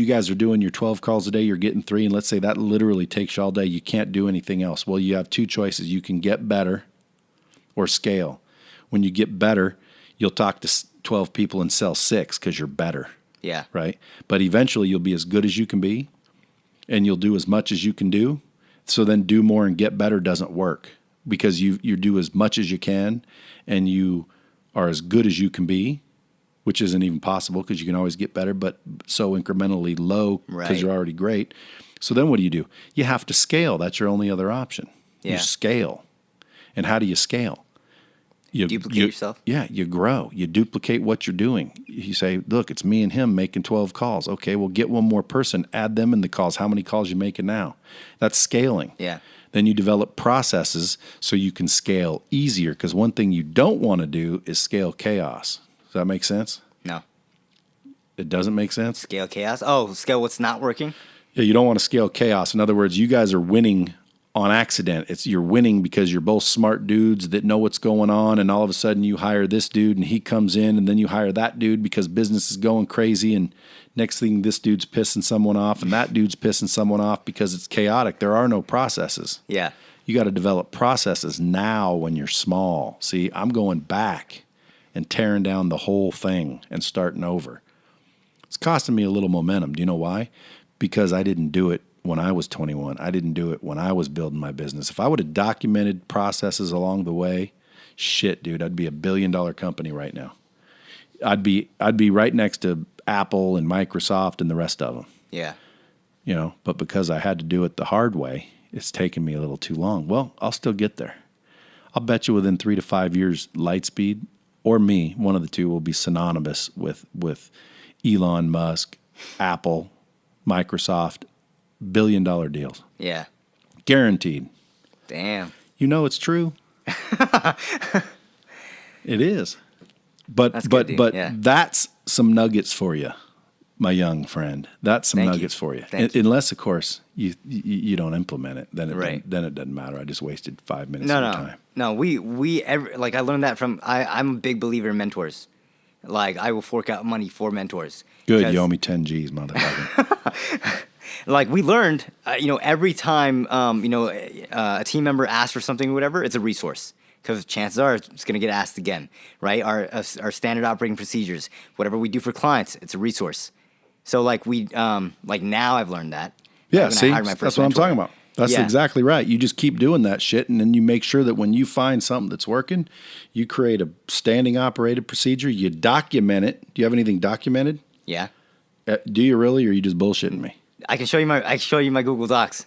guys are doing your 12 calls a day, you're getting 3, and let's say that literally takes you all day. You can't do anything else. Well, you have 2 choices. You can get better or scale. When you get better, you'll talk to 12 people and sell 6 because you're better. Yeah. Right? But eventually you'll be as good as you can be, and you'll do as much as you can do. So then do more and get better doesn't work, because you do as much as you can and you are as good as you can be, which isn't even possible because you can always get better, but so incrementally low because you're already great. So then what do? You have to scale. That's your only other option. Yeah. You scale. And how do you scale? You duplicate yourself? Yeah, you grow. You duplicate what you're doing. You say, look, it's me and him making 12 calls. Okay, well, get one more person, add them in the calls. How many calls you making now? That's scaling. Yeah. Then you develop processes so you can scale easier, because one thing you don't want to do is scale chaos. Does that make sense? No. It doesn't make sense? Scale chaos? Oh, scale what's not working? Yeah, you don't want to scale chaos. In other words, you guys are winning on accident. You're winning because you're both smart dudes that know what's going on, and all of a sudden you hire this dude and he comes in, and then you hire that dude because business is going crazy, and next thing this dude's pissing someone off and that dude's pissing someone off because it's chaotic. There are no processes. Yeah. You got to develop processes now when you're small. See, I'm going back and tearing down the whole thing and starting over. It's costing me a little momentum. Do you know why? Because I didn't do it when I was 21. I didn't do it when I was building my business. If I would have documented processes along the way, shit, dude, I'd be $1 billion company right now. I'd be right next to Apple and Microsoft and the rest of them. Yeah. You know, but because I had to do it the hard way, it's taken me a little too long. Well, I'll still get there. I'll bet you within 3 to 5 years, Lightspeed or me, one of the two, will be synonymous with Elon Musk, Apple, Microsoft, $1 billion deals. Yeah. Guaranteed. Damn. You know it's true. It is. But That's but good, but yeah. that's some nuggets for you, my young friend. That's some Thank nuggets you. for you. Thank you. Unless, of course, you don't implement it, then it Right. doesn't matter. I just wasted 5 minutes of your time. No. Like I learned that from. I'm a big believer in mentors. Like I will fork out money for mentors. Good, Because, you owe me 10 G's, motherfucker. like we learned, every time a team member asks for something or whatever, it's a resource. Because chances are it's going to get asked again, right? Our standard operating procedures, whatever we do for clients, it's a resource. So like now I've learned that. Yeah, Like, when I see, hired my that's first what I'm mentor. talking about. That's Yeah. exactly right. You just keep doing that shit, and then you make sure that when you find something that's working, you create a standing operated procedure. You document it. Do you have anything documented? Yeah, Do you really, or are you just bullshitting me? I can show you my Google Docs.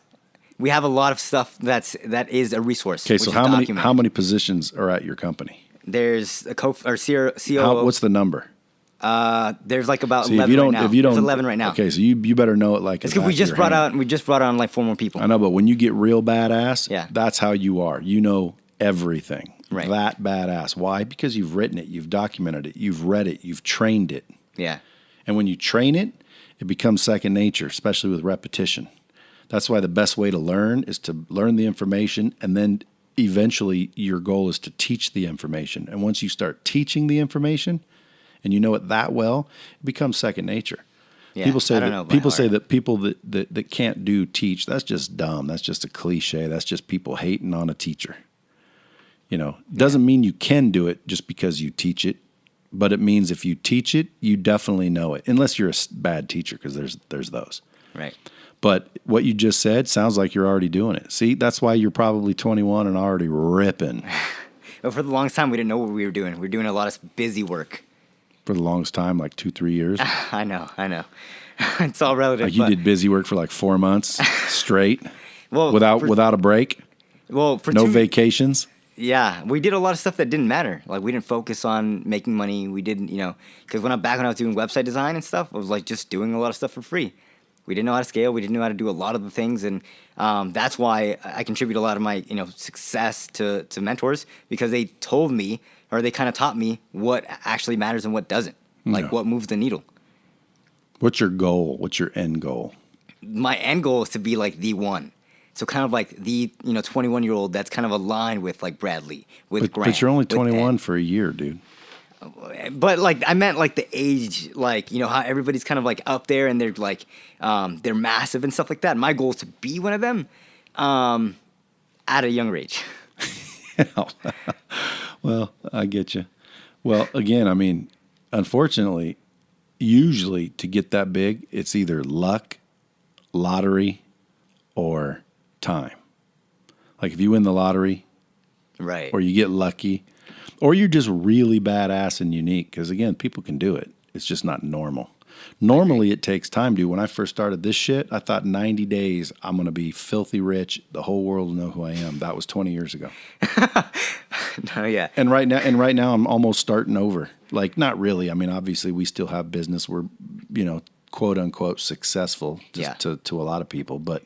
We have a lot of stuff that is a resource. Okay, which so is how documented. many positions are at your company? There's a COO. What's the number? There's like about See, 11 right now. if you don't, There's 11 right now. Okay, so you better know it like It's the because we back of just your brought hand. on like 4 more people. I know, but when you get real badass, Yeah. that's how you are. You know everything. Right. That badass. Why? Because you've written it, you've documented it, you've read it, you've trained it. Yeah. And when you train it, it becomes second nature, especially with repetition. That's why the best way to learn is to learn the information, and then eventually your goal is to teach the information. And once you start teaching the information and you know it that well, it becomes second nature. Yeah, People say I don't know that by people say heart. that people that can't teach, that's just dumb. That's just a cliche. That's just people hating on a teacher. You know, doesn't mean you can do it just because you teach it, but it means if you teach it, you definitely know it. Unless you're a bad teacher, because there's those. Right. But what you just said sounds like you're already doing it. See, that's why you're probably 21 and already ripping. But for the longest time, we didn't know what we were doing. We were doing a lot of busy work. For the longest time, like 2-3 years. I know. It's all relative. Like you but- did busy work for like 4 months straight, well, without a break, well, for no 2 vacations. Yeah, we did a lot of stuff that didn't matter. Like we didn't focus on making money. We didn't, because when I was doing website design and stuff, I was like just doing a lot of stuff for free. We didn't know how to scale. We didn't know how to do a lot of the things, and that's why I contribute a lot of my success to mentors, because they told me, or they kind of taught me what actually matters and what doesn't, like Yeah. what moves the needle. What's your goal? What's your end goal? My end goal is to be like the one. So kind of like the 21-year-old that's kind of aligned with like Bradley, with Grant. But you're only with 21 Ed. for a year, dude. But like I meant like the age, like how everybody's kind of like up there and they're like they're massive and stuff like that. My goal is to be one of them at a younger age. Well, I get you. Well, again, I mean, unfortunately, usually to get that big, it's either luck, lottery, or time. Like if you win the lottery, Right. or you get lucky, or you're just really badass and unique. Because again, people can do it. It's just not normal. Normally, it takes time, dude. When I first started this shit, I thought 90 days, I'm going to be filthy rich. The whole world will know who I am. That was 20 years ago. No, yeah. And right now, I'm almost starting over. Like, not really. I mean, obviously, we still have business. We're, quote unquote, successful to a lot of people. But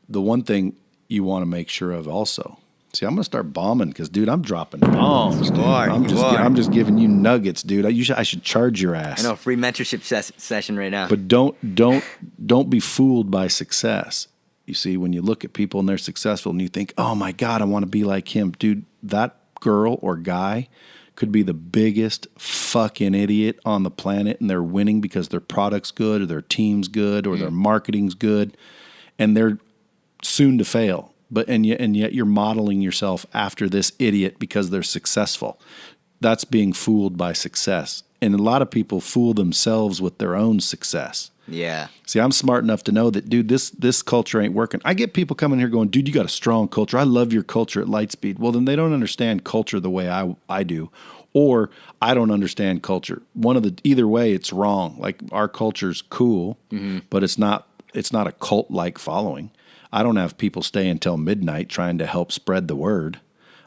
the one thing you want to make sure of also. See, I'm gonna start bombing because, dude, I'm dropping bombs. Dude. I'm just giving you nuggets, dude. I should charge your ass. I know, free mentorship session right now. But don't be fooled by success. You see, when you look at people and they're successful, and you think, "Oh my God, I want to be like him," dude. That girl or guy could be the biggest fucking idiot on the planet, and they're winning because their product's good, or their team's good, or their marketing's good, and they're soon to fail. But and yet you're modeling yourself after this idiot because they're successful. That's being fooled by success. And a lot of people fool themselves with their own success. Yeah. See, I'm smart enough to know that, dude, this culture ain't working. I get people coming here going, dude, you got a strong culture. I love your culture at Lightspeed. Well, then they don't understand culture the way I do. Or I don't understand culture. Either way, it's wrong. Like our culture's cool, but it's not a cult-like following. I don't have people stay until midnight trying to help spread the word.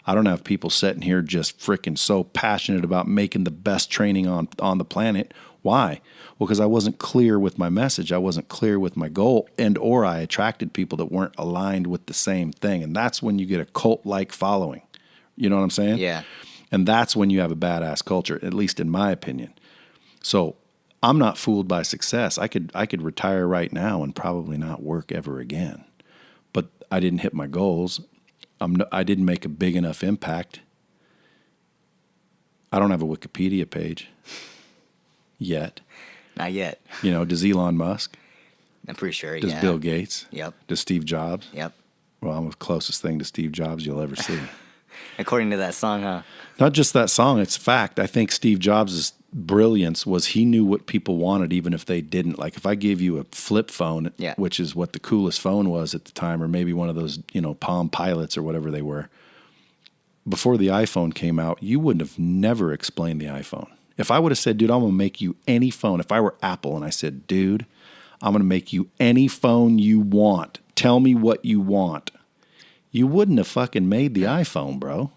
I don't have people sitting here just freaking so passionate about making the best training on the planet. Why? Well, because I wasn't clear with my message. I wasn't clear with my goal, or I attracted people that weren't aligned with the same thing. And that's when you get a cult-like following. You know what I'm saying? Yeah. And that's when you have a badass culture, at least in my opinion. So I'm not fooled by success. I could retire right now and probably not work ever again. But I didn't hit my goals. I didn't make a big enough impact. I don't have a Wikipedia page yet. Not yet. Does Elon Musk? I'm pretty sure, Does Bill Gates? Yep. Does Steve Jobs? Yep. Well, I'm the closest thing to Steve Jobs you'll ever see. According to that song, huh? Not just that song, it's fact. I think Steve Jobs' brilliance was he knew what people wanted even if they didn't. Like if I gave you a flip phone, which is what the coolest phone was at the time, or maybe one of those, Palm Pilots or whatever they were, before the iPhone came out, you wouldn't have never explained the iPhone. If I would have said, dude, I'm going to make you any phone, if I were Apple and I said, dude, I'm going to make you any phone you want, tell me what you want, you wouldn't have fucking made the iPhone, bro.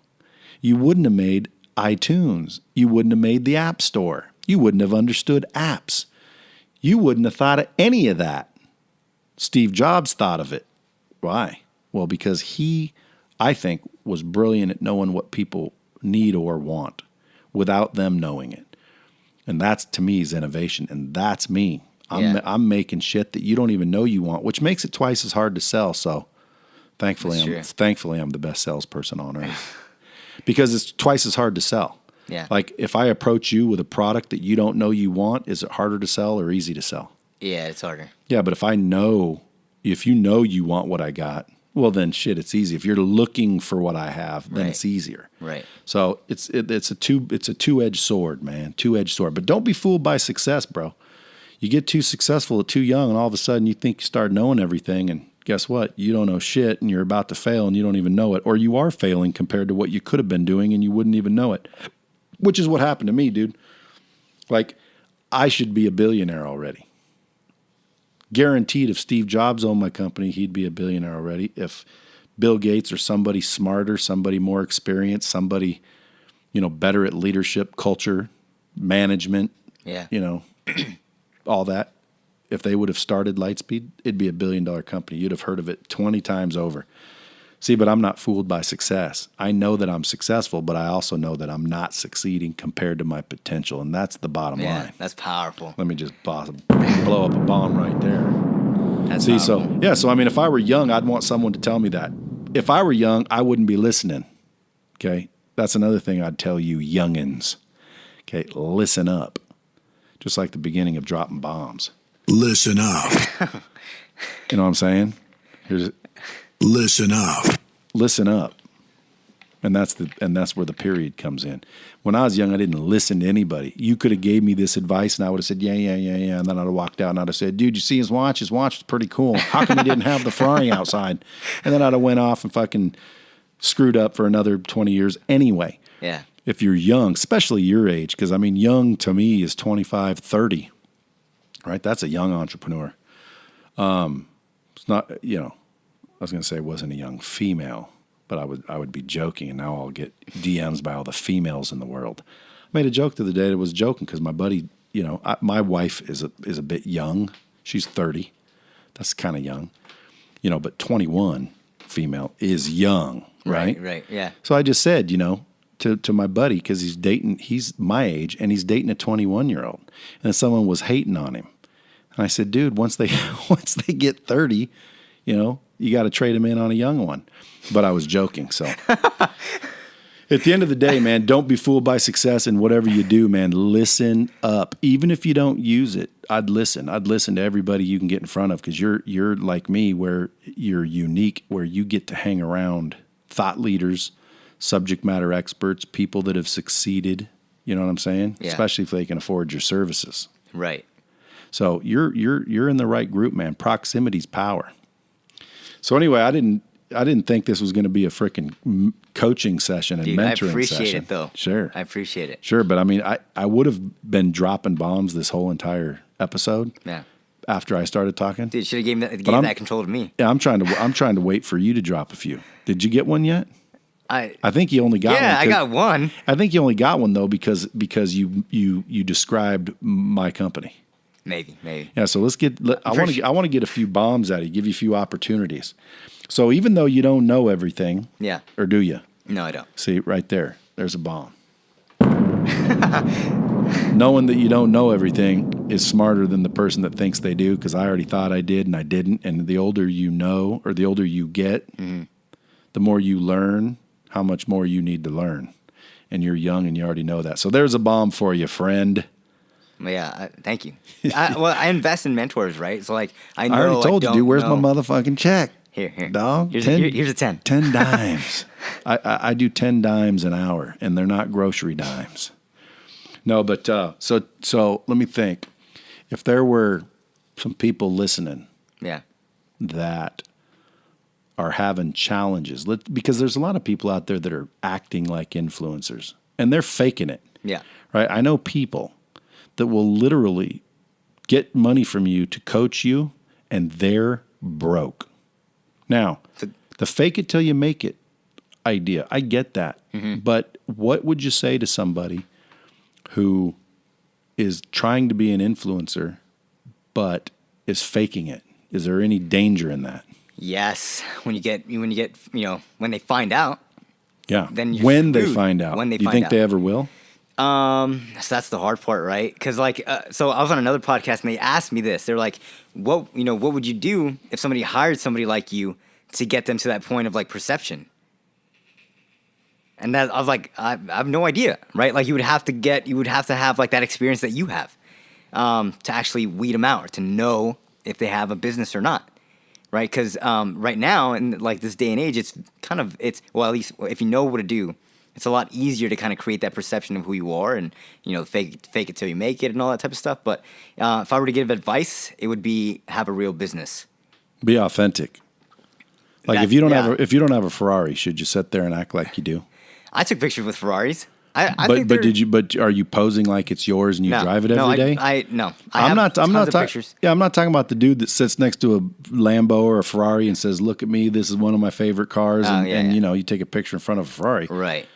You wouldn't have made iTunes. You wouldn't have made the App Store. You wouldn't have understood apps. You wouldn't have thought of any of that. Steve Jobs thought of it. Why? Well, because he, I think, was brilliant at knowing what people need or want without them knowing it. And that's, to me, is innovation. And that's me. I'm making shit that you don't even know you want, which makes it twice as hard to sell. So thankfully, I'm the best salesperson on earth. Because it's twice as hard to sell. Yeah. Like if I approach you with a product that you don't know you want, is it harder to sell or easy to sell? Yeah, it's harder. Yeah, but if you know you want what I got, well then shit, it's easy. If you're looking for what I have, then it's easier. Right. So it's a two-edged sword, man. Two-edged sword. But don't be fooled by success, bro. You get too successful too young, and all of a sudden you think you start knowing everything, and guess what? You don't know shit, and you're about to fail, and you don't even know it. Or you are failing compared to what you could have been doing, and you wouldn't even know it. Which is what happened to me, dude. Like, I should be a billionaire already. Guaranteed, if Steve Jobs owned my company, he'd be a billionaire already. If Bill Gates or somebody smarter, somebody more experienced, somebody, better at leadership, culture, management, all that, if they would have started Lightspeed, it'd be $1 billion company. You'd have heard of it 20 times over. See, but I'm not fooled by success. I know that I'm successful, but I also know that I'm not succeeding compared to my potential, and that's the bottom line. That's powerful. Let me just blow up a bomb right there. That's See, powerful. so I mean, if I were young, I'd want someone to tell me that. If I were young, I wouldn't be listening. Okay, that's another thing I'd tell you, youngins. Okay, listen up. Just like the beginning of dropping bombs. Listen up. You know what I'm saying? Listen up. Listen up. And that's where the period comes in. When I was young, I didn't listen to anybody. You could have gave me this advice, and I would have said, yeah. And then I'd have walked out, and I'd have said, dude, you see his watch? His watch is pretty cool. How come he didn't have the Ferrari outside? And then I'd have went off and fucking screwed up for another 20 years anyway. Yeah. If you're young, especially your age, because, I mean, young to me is 25, 30, right? That's a young entrepreneur. It's not, I was going to say it wasn't a young female, but I would be joking, and now I'll get DMs by all the females in the world. I made a joke the other day that was joking because my buddy, my wife is a bit young. She's 30. That's kind of young, but 21 female is young, right? Right, yeah. So I just said, to my buddy, because he's my age, and he's dating a 21-year-old, and then someone was hating on him. And I said, dude, once they get 30, you got to trade them in on a young one. But I was joking. So at the end of the day, man, don't be fooled by success in whatever you do, man. Listen up. Even if you don't use it, I'd listen. I'd listen to everybody you can get in front of, because you're like me, where you're unique, where you get to hang around thought leaders, subject matter experts, people that have succeeded. You know what I'm saying? Yeah. Especially if they can afford your services. Right. So you're in the right group, man. Proximity's power. So anyway, I didn't think this was going to be a freaking coaching session and Dude, mentoring I appreciate session. it, though. Sure. I appreciate it. Sure, but I mean, I would have been dropping bombs this whole entire episode. Yeah. After I started talking. Dude, should have gave that control to me. Yeah, I'm trying to wait for you to drop a few. Did you get one yet? I think you only got one. Yeah, I got one. I think you only got one though because you described my company. Maybe. Yeah, so I want to get a few bombs out of you, give you a few opportunities. So even though you don't know everything, Yeah. or do you? No, I don't. See, right there's a bomb. Knowing that you don't know everything is smarter than the person that thinks they do, because I already thought I did and I didn't. And the older you know, or the older you get, the more you learn how much more you need to learn. And you're young and you already know that. So there's a bomb for you, friend. Yeah, thank you. I invest in mentors, right? So I know. I already told you, dude. Where's my motherfucking check? Here, dog. Here's a 10. 10 dimes. I do 10 dimes an hour, and they're not grocery dimes. No, but so let me think. If there were some people listening, Yeah. that are having challenges, because there's a lot of people out there that are acting like influencers, and they're faking it. Yeah. Right. I know people that will literally get money from you to coach you, and they're broke. Now, the fake it till you make it idea, I get that. But what would you say to somebody who is trying to be an influencer but is faking it? Is there any danger in that? Yes. When they find out. Yeah. Then you're when they screwed. find out. When they Do you find think out. they ever will? So that's the hard part, right? Because so I was on another podcast and they asked me this. They're like, what would you do if somebody hired somebody like you to get them to that point of perception? And that I was like, I have no idea, right? You would have to have that experience that you have, to actually weed them out, or to know if they have a business or not, right? Because right now in this day and age, at least if you know what to do, it's a lot easier to kind of create that perception of who you are, and fake it till you make it and all that type of stuff. But if I were to give advice, it would be have a real business. Be authentic. If you don't have a Ferrari, should you sit there and act like you do? I took pictures with Ferraris. But are you posing like it's yours and you drive it every day? I'm not pictures. Yeah, I'm not talking about the dude that sits next to a Lambo or a Ferrari and says, "Look at me, this is one of my favorite cars," you take a picture in front of a Ferrari. Right.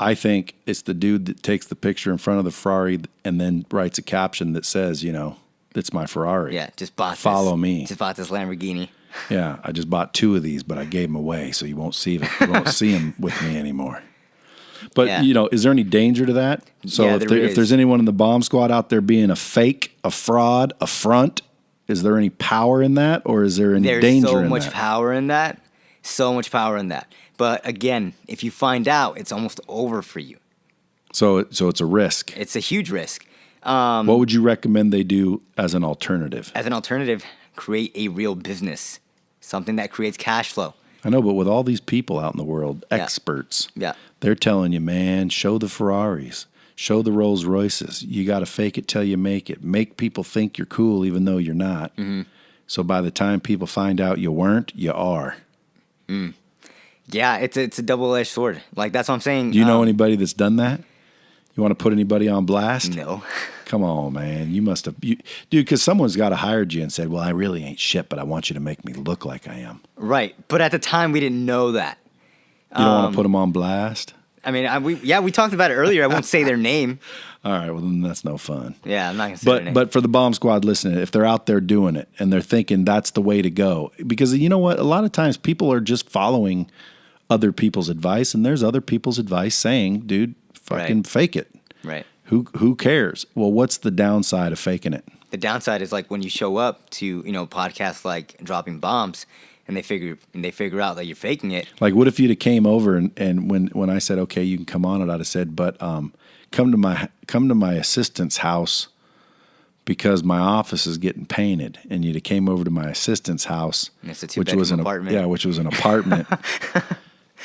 I think it's the dude that takes the picture in front of the Ferrari and then writes a caption that says, "It's my Ferrari." Yeah, just bought this. Follow me. Just bought this Lamborghini. Yeah, I just bought 2 of these, but I gave them away, so you won't see them. You won't see them with me anymore. But, is there any danger to that? So if there's anyone in the bomb squad out there being a fake, a fraud, a front, Is there any power in that, or is there any There's danger so in much that? power in that. So much power in that. But again, if you find out, it's almost over for you. So it's a risk. It's a huge risk. What would you recommend they do as an alternative? As an alternative, create a real business, something that creates cash flow. I know, but with all these people out in the world, experts, Yeah. they're telling you, man, show the Ferraris, show the Rolls Royces. You got to fake it till you make it. Make people think you're cool even though you're not. Mm-hmm. So by the time people find out you weren't, you are. Yeah, it's a double-edged sword. Like, that's what I'm saying. Do you know anybody that's done that? You want to put anybody on blast? No. Come on, man. You must have, dude, because someone's got to hired you and said, well, I really ain't shit, but I want you to make me look like I am. Right. But at the time, we didn't know that. You don't want to put them on blast? I mean, we talked about it earlier. I won't say their name. All right, well, then that's no fun. Yeah, I'm not going to say their name. But for the Bomb Squad listening, if they're out there doing it and they're thinking that's the way to go, because you know what? A lot of times people are just following other people's advice, and there's other people's advice saying, dude, fucking fake it. Right. Who cares? Well, what's the downside of faking it? The downside is like when you show up to, podcasts like Dropping Bombs and they figure out that you're faking it. Like, what if you'd have came over and when I said, okay, you can come on it, I'd have said, but come to my assistant's house because my office is getting painted, and you'd have came over to my assistant's house, which was an apartment. Yeah, which was an apartment.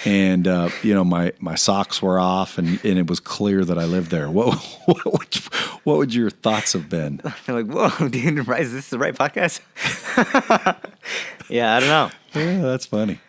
And my socks were off, and it was clear that I lived there. What would your thoughts have been? They're like, whoa, dude, is this the right podcast? Yeah, I don't know. Yeah, that's funny.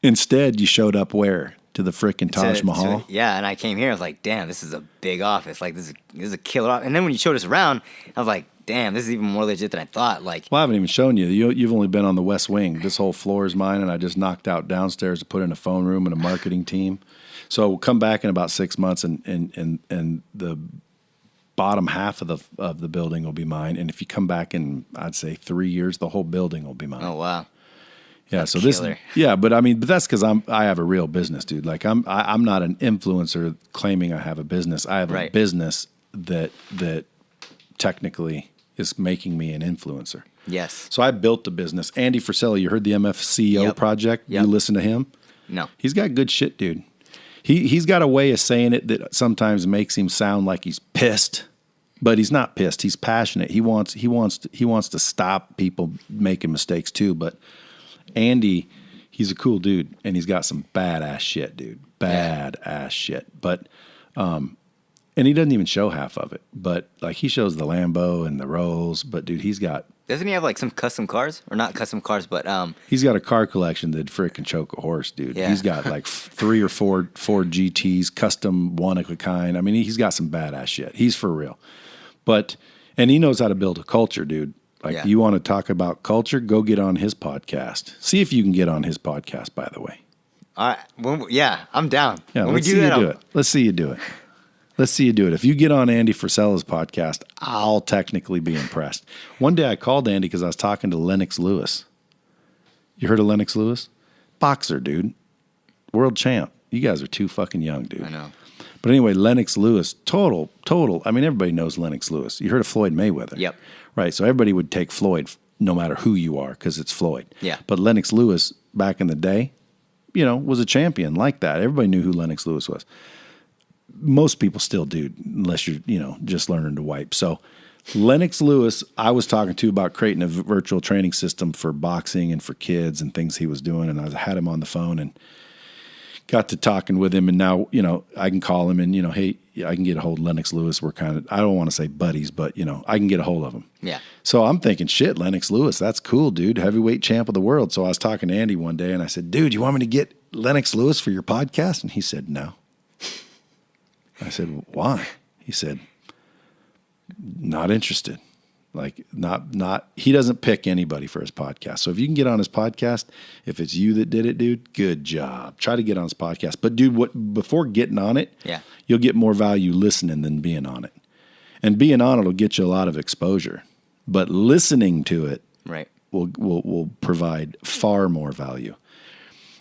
Instead, you showed up where? To the frickin' Taj Mahal? Yeah, and I came here. I was like, damn, this is a big office. Like, this is a killer office. And then when you showed us around, I was like, damn, this is even more legit than I thought. Like, well, I haven't even shown you. You've only been on the West Wing. This whole floor is mine, and I just knocked out downstairs to put in a phone room and a marketing team. So we'll come back in about 6 months, and the bottom half of the building will be mine. And if you come back in, I'd say 3 years, the whole building will be mine. oh wow. Yeah, That's so killer. but that's because I have a real business, dude. Like I'm not an influencer claiming I have a business. I have a business that technically is making me an influencer. Yes. So I built the business. Andy Frisella, you heard the MFCEO project? Yep. You listen to him? No. He's got good shit, dude. He's got a way of saying it that sometimes makes him sound like he's pissed, but he's not pissed. He's passionate. He wants to stop people making mistakes too, but Andy, he's a cool dude, and he's got some badass shit, dude. Badass shit. But, and he doesn't even show half of it. But, like, he shows the Lambo and the Rolls. But, dude, Doesn't he have like some custom cars, or not custom cars, but he's got a car collection that'd frickin' choke a horse, dude. Yeah. He's got like 3 or 4 GTs, custom one of a kind. I mean, he's got some badass shit. He's for real. And he knows how to build a culture, dude. Like, you want to talk about culture, go get on his podcast. See if you can get on his podcast, by the way. all right, I'm down. Yeah, when let's we see do you that, do it. Let's see you do it. Let's see you do it. If you get on Andy Frisella's podcast, I'll technically be impressed. One day I called Andy because I was talking to Lennox Lewis. You heard of Lennox Lewis? Boxer, dude. World champ. You guys are too fucking young, dude. I know. But anyway, Lennox Lewis, total. I mean, everybody knows Lennox Lewis. You heard of Floyd Mayweather? Yep. Right. So everybody would take Floyd no matter who you are because it's Floyd. Yeah. But Lennox Lewis back in the day, was a champion like that. Everybody knew who Lennox Lewis was. Most people still do, unless you're, just learning to wipe. So Lennox Lewis, I was talking to about creating a virtual training system for boxing and for kids and things he was doing. And I had him on the phone and got to talking with him. And now, I can call him and, hey, I can get a hold of Lennox Lewis. We're kind of, I don't want to say buddies, but, I can get a hold of him. Yeah. So I'm thinking, shit, Lennox Lewis, that's cool, dude. Heavyweight champ of the world. So I was talking to Andy one day and I said, dude, you want me to get Lennox Lewis for your podcast? And he said, no. I said, why? He said, not interested. Like, not, he doesn't pick anybody for his podcast. So if you can get on his podcast, if it's you that did it, dude, good job. Try to get on his podcast. But dude, before getting on it, you'll get more value listening than being on it. And being on it will get you a lot of exposure. But listening to it will provide far more value.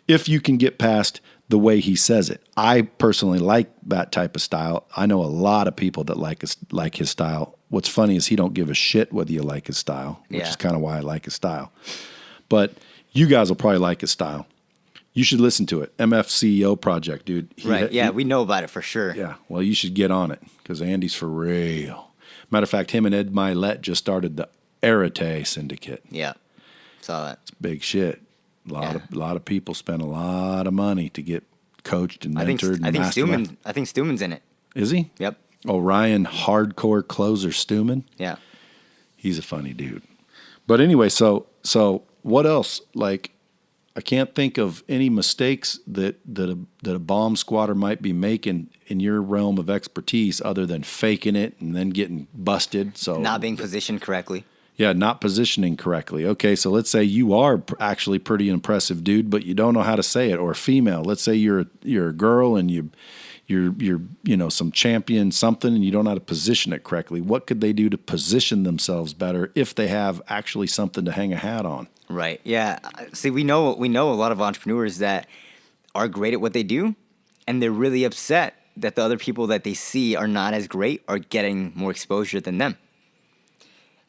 If you can get past the way he says it. I personally like that type of style. I know a lot of people that like his style what's funny is he don't give a shit whether you like his style, which Yeah. is kind of why I like his style. But you guys will probably like his style. You should listen to it. MF CEO Project, dude. Right. Yeah, we know about it for sure. Yeah. Well, you should get on it because Andy's for real. Matter of fact, him and Ed Milet just started the Arete Syndicate. Yeah. Saw that. It's big shit. A lot of people spend a lot of money to get coached and I think mentored. I think Stuman's in it. Is he? Yep. Oh, Ryan Hardcore Closer Stuman. Yeah. He's a funny dude. But anyway, so what else? Like, I can't think of any mistakes that a bomb squatter might be making in your realm of expertise other than faking it and then getting busted. So Not being positioned correctly. Yeah, not positioning correctly. Okay, so let's say you are actually pretty impressive dude, but you don't know how to say it, or female. Let's say you're a girl and you're some champion something and you don't know how to position it correctly. What could they do to position themselves better if they have actually something to hang a hat on? Right. Yeah. See, we know a lot of entrepreneurs that are great at what they do, and they're really upset that the other people that they see are not as great are getting more exposure than them.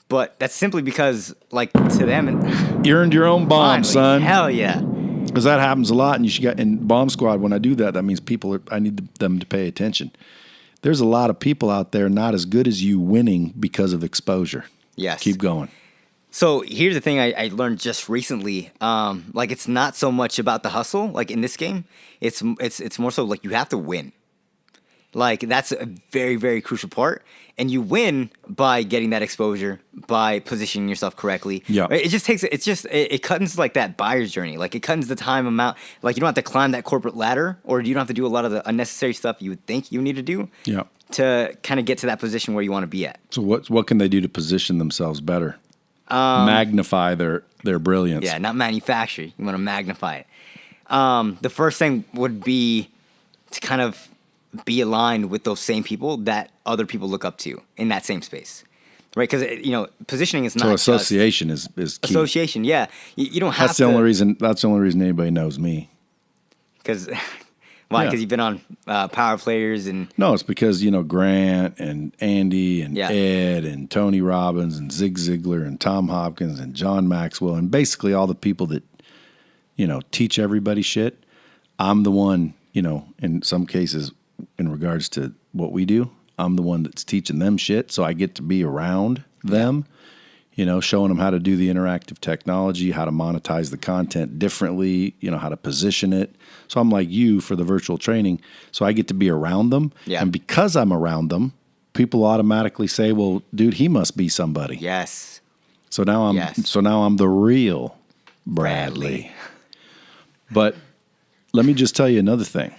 But that's simply because, like, to them, You earned your own bomb, finally, son. Hell yeah. Because that happens a lot, and you should get in Bomb Squad. When I do that, that means I need them to pay attention. There's a lot of people out there not as good as you winning because of exposure. Yes. Keep going. So here's the thing I learned just recently. Like, it's not so much about the hustle. Like in this game, it's more so like you have to win. Like, that's a very, very crucial part. And you win by getting that exposure, by positioning yourself correctly. Yeah. Right? It cuts like that buyer's journey. Like, it cuts the time amount. Like, you don't have to climb that corporate ladder, or you don't have to do a lot of the unnecessary stuff you would think you need to do Yeah. to kind of get to that position where you want to be at. So what can they do to position themselves better? Magnify their brilliance. Yeah, not manufacture. You want to magnify it. The first thing would be to kind of be aligned with those same people that other people look up to in that same space, right? Because positioning is not So association is key. association. Yeah, you don't have That's the only reason. That's the only reason anybody knows me. Because why? Yeah. Because you've been on Power Players and No, it's because Grant and Andy and Yeah. Ed and Tony Robbins and Zig Ziglar and Tom Hopkins and John Maxwell and basically all the people that teach everybody shit. I'm the one, in some cases, in regards to what we do, I'm the one that's teaching them shit. So I get to be around them, showing them how to do the interactive technology, how to monetize the content differently, how to position it. So I'm like you for the virtual training. So I get to be around them. Yeah. And because I'm around them, people automatically say, well, dude, he must be somebody. yes, So now I'm Yes. the real Bradley. But let me just tell you another thing.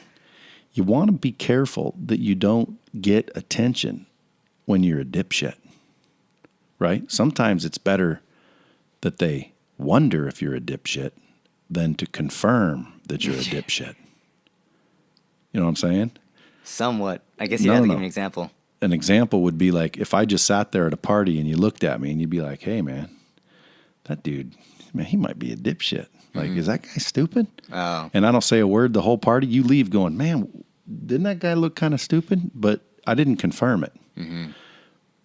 You want to be careful that you don't get attention when you're a dipshit, right? Sometimes it's better that they wonder if you're a dipshit than to confirm that you're a dipshit. You know what I'm saying? somewhat. I guess you No, have to no. give an example. An example would be like if I just sat there at a party and you looked at me and you'd be like, hey, man, that dude, man, he might be a dipshit. Like, is that guy stupid? Oh. And I don't say a word the whole party. You leave going, man, didn't that guy look kind of stupid? But I didn't confirm it.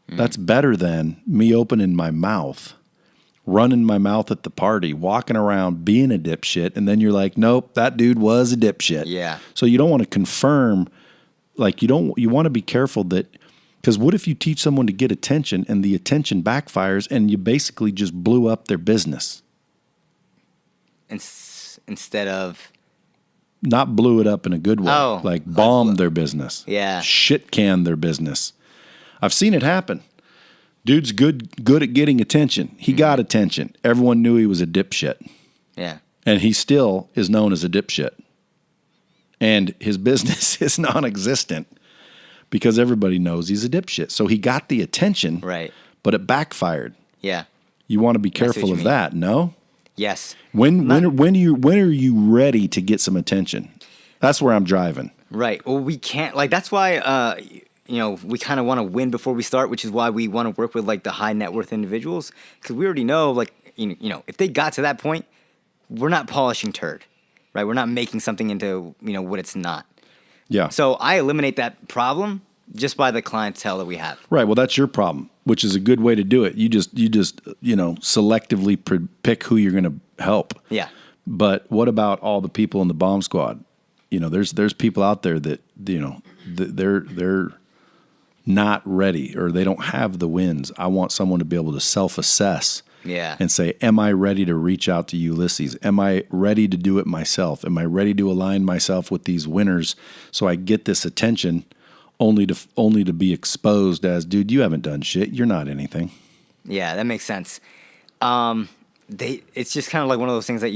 That's better than me opening my mouth, running my mouth at the party, walking around being a dipshit, and then you're like, nope, that dude was a dipshit. Yeah. So you don't want to confirm, like you want to be careful that, because what if you teach someone to get attention and the attention backfires and you basically just blew up their business? Instead of Not blew it up in a good way, Oh. like bombed their business. Yeah. Shit canned their business. I've seen it happen. Dude's good at getting attention. He got attention. Everyone knew he was a dipshit. yeah. And he still is known as a dipshit. And his business is non-existent because everybody knows he's a dipshit. So he got the attention, Right. but it backfired. Yeah. You want to be what careful you of mean. that, no? Yes. When are you ready to get some attention? That's where I'm driving. Right. Well, we can't, like, that's why, we kind of want to win before we start, which is why we want to work with, like, the high net worth individuals. Because we already know, like, if they got to that point, we're not polishing turd, right? We're not making something into, what it's not. Yeah. So I eliminate that problem just by the clientele that we have. Right. Well, that's your problem, which is a good way to do it. You just selectively pick who you're going to help. Yeah. But what about all the people in the bomb squad? There's people out there that they're not ready, or they don't have the wins. I want someone to be able to self-assess. Yeah. And say, am I ready to reach out to Ulysses? Am I ready to do it myself? Am I ready to align myself with these winners so I get this attention, only to be exposed as, dude, you haven't done shit. You're not anything. Yeah, that makes sense. It's just kind of like one of those things that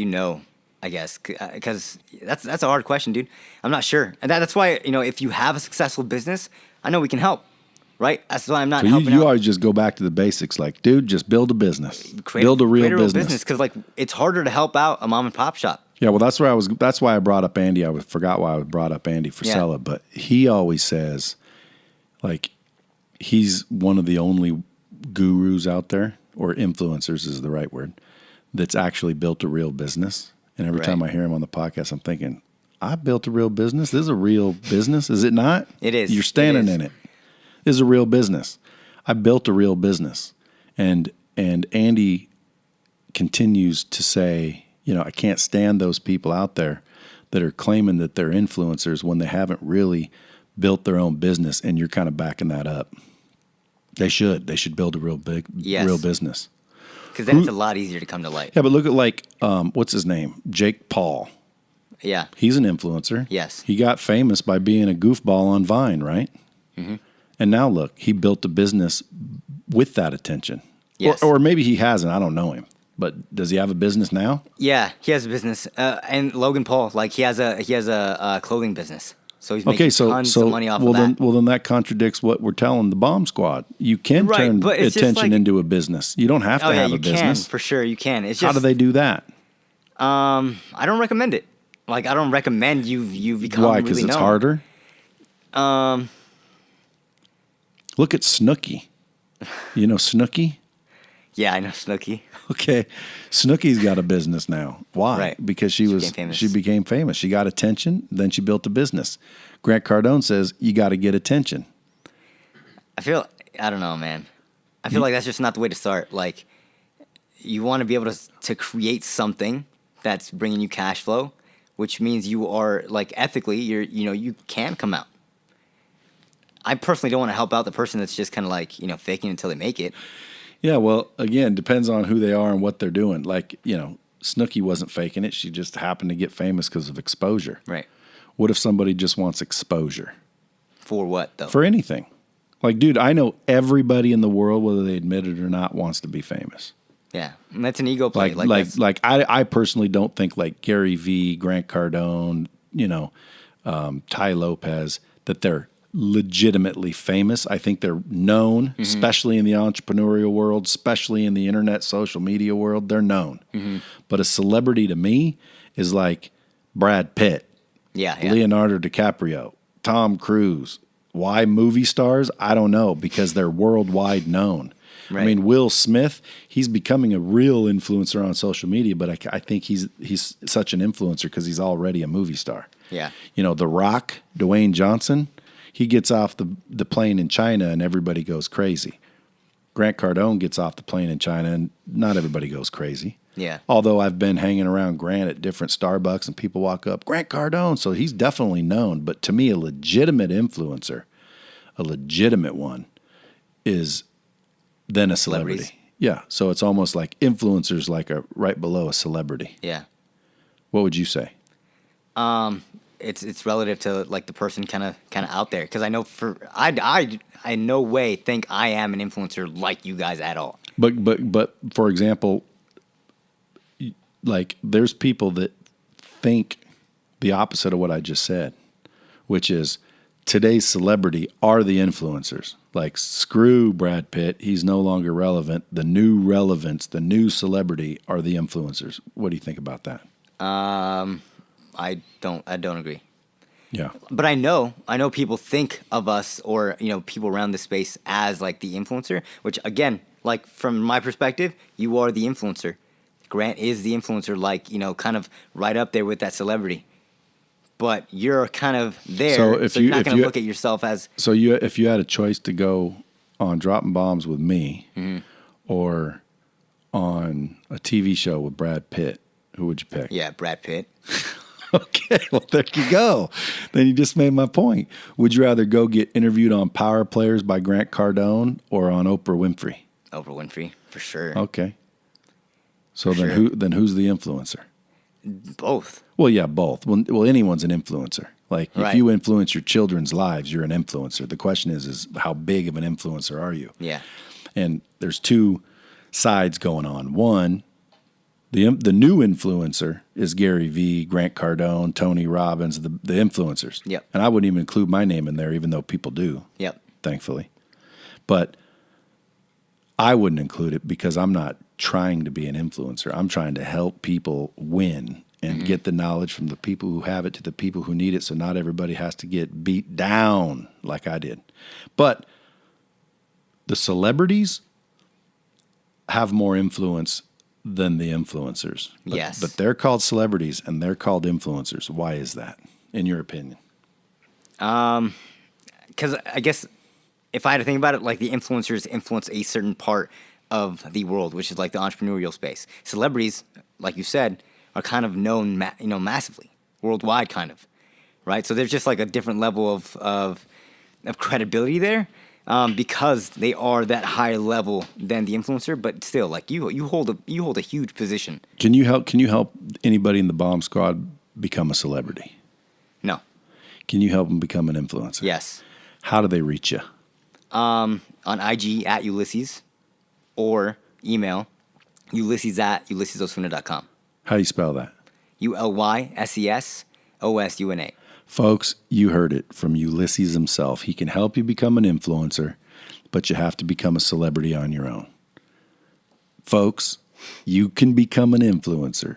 I guess, because that's a hard question, dude. I'm not sure, and that's why if you have a successful business, I know we can help. Right? That's why I'm not helping you out. always just go back to the basics. Like, dude, just build a business. Build a real business. Because it's harder to help out a mom and pop shop. Yeah, well, that's why I brought up Andy. I forgot why I brought up Andy Frisella, but he always says, like, he's one of the only gurus out there, or influencers is the right word, that's actually built a real business. And every time I hear him on the podcast, I'm thinking, I built a real business. This is a real business, is it not? It is. You're standing in it. This is a real business. I built a real business. And Andy continues to say, I can't stand those people out there that are claiming that they're influencers when they haven't really built their own business, and you're kind of backing that up. They should build a real business. Because then it's a lot easier to come to light. Yeah, but look at what's his name? Jake Paul. Yeah. He's an influencer. Yes. He got famous by being a goofball on Vine, right? Mm-hmm. And now look, he built a business with that attention. Yes. Or maybe he hasn't. I don't know him. But does he have a business now? Yeah, he has a business. And Logan Paul, he has a clothing business. So he's making tons of money off of that. Well, then that contradicts what we're telling the bomb squad. You can turn attention into a business. You don't have to have a business. You can, for sure. You can. It's just, how do they do that? I don't recommend it. I don't recommend you become Why? Really Because it's known. harder? Look at Snooki. You know Snooki? Yeah, I know Snooki. Okay. Snooki's got a business now. Why? Right. Because she became famous. She got attention, then she built a business. Grant Cardone says you got to get attention. I don't know, man. I feel like that's just not the way to start. You want to be able to create something that's bringing you cash flow, which means you are, ethically, you can come out. I personally don't want to help out the person that's just kind of faking until they make it. Yeah, well, again, depends on who they are and what they're doing. Snooki wasn't faking it. She just happened to get famous because of exposure. Right. What if somebody just wants exposure? For what, though? For anything. Dude, I know everybody in the world, whether they admit it or not, wants to be famous. Yeah, and that's an ego play. I personally don't think Gary Vee, Grant Cardone, Tai Lopez, that they're legitimately famous. I think they're known, especially in the entrepreneurial world, especially in the internet, social media world. They're known. Mm-hmm. But a celebrity to me is like Brad Pitt, Leonardo DiCaprio, Tom Cruise. Why movie stars? I don't know, because they're worldwide known. Right. I mean, Will Smith, he's becoming a real influencer on social media, but I think he's such an influencer because he's already a movie star. Yeah. The Rock, Dwayne Johnson, he gets off the plane in China and everybody goes crazy. Grant Cardone gets off the plane in China and not everybody goes crazy. Yeah. Although I've been hanging around Grant at different Starbucks and people walk up, Grant Cardone, so he's definitely known. But to me, a legitimate influencer, a legitimate one, is then a celebrity. Yeah, so it's almost like influencers right below a celebrity. Yeah. What would you say? It's relative to the person kind of out there, because I know I in no way think I am an influencer like you guys at all. But for example, there's people that think the opposite of what I just said, which is today's celebrity are the influencers. Screw Brad Pitt, he's no longer relevant. The new relevance, the new celebrity are the influencers. What do you think about that? I don't agree. Yeah. But I know people think of us, or people around this space, as the influencer, which again, from my perspective, you are the influencer. Grant is the influencer, kind of right up there with that celebrity. but you're kind of there. So you're not going to look at yourself as. So if you had a choice to go on Dropping Bombs with me or on a TV show with Brad Pitt, who would you pick? Yeah, Brad Pitt. Okay, well, there you go. Then you just made my point. Would you rather go get interviewed on Power Players by Grant Cardone or on Oprah Winfrey? Oprah Winfrey, for sure. Okay. So For then sure. who's the influencer? Both. Well, yeah, both. Well, anyone's an influencer. Like if Right. you influence your children's lives, you're an influencer. The question is how big of an influencer are you? Yeah. And there's two sides going on. One, the new influencer is Gary Vee, Grant Cardone, Tony Robbins, the influencers. Yep. And I wouldn't even include my name in there, even though people do. Yep. Thankfully. But I wouldn't include it because I'm not trying to be an influencer. I'm trying to help people win and get the knowledge from the people who have it to the people who need it, so not everybody has to get beat down like I did. But the celebrities have more influence than the influencers. Yes. But they're called celebrities and they're called influencers. Why is that, in your opinion? Because I guess if I had to think about it, like the influencers influence a certain part of the world, which is like the entrepreneurial space. Celebrities, like you said, are kind of known, massively, worldwide, kind of, right? So there's just like a different level of credibility there, because they are that higher level than the influencer. But still, like you hold a huge position. Can you help anybody in the bomb squad become a celebrity? No. Can you help them become an influencer? Yes. How do they reach you? On IG at Ulyses, or email Ulyses at ulyssesosuna.com. How do you spell that? ULYSESOSUNA. Folks, you heard it from Ulysses himself. He can help you become an influencer, but you have to become a celebrity on your own. Folks, you can become an influencer,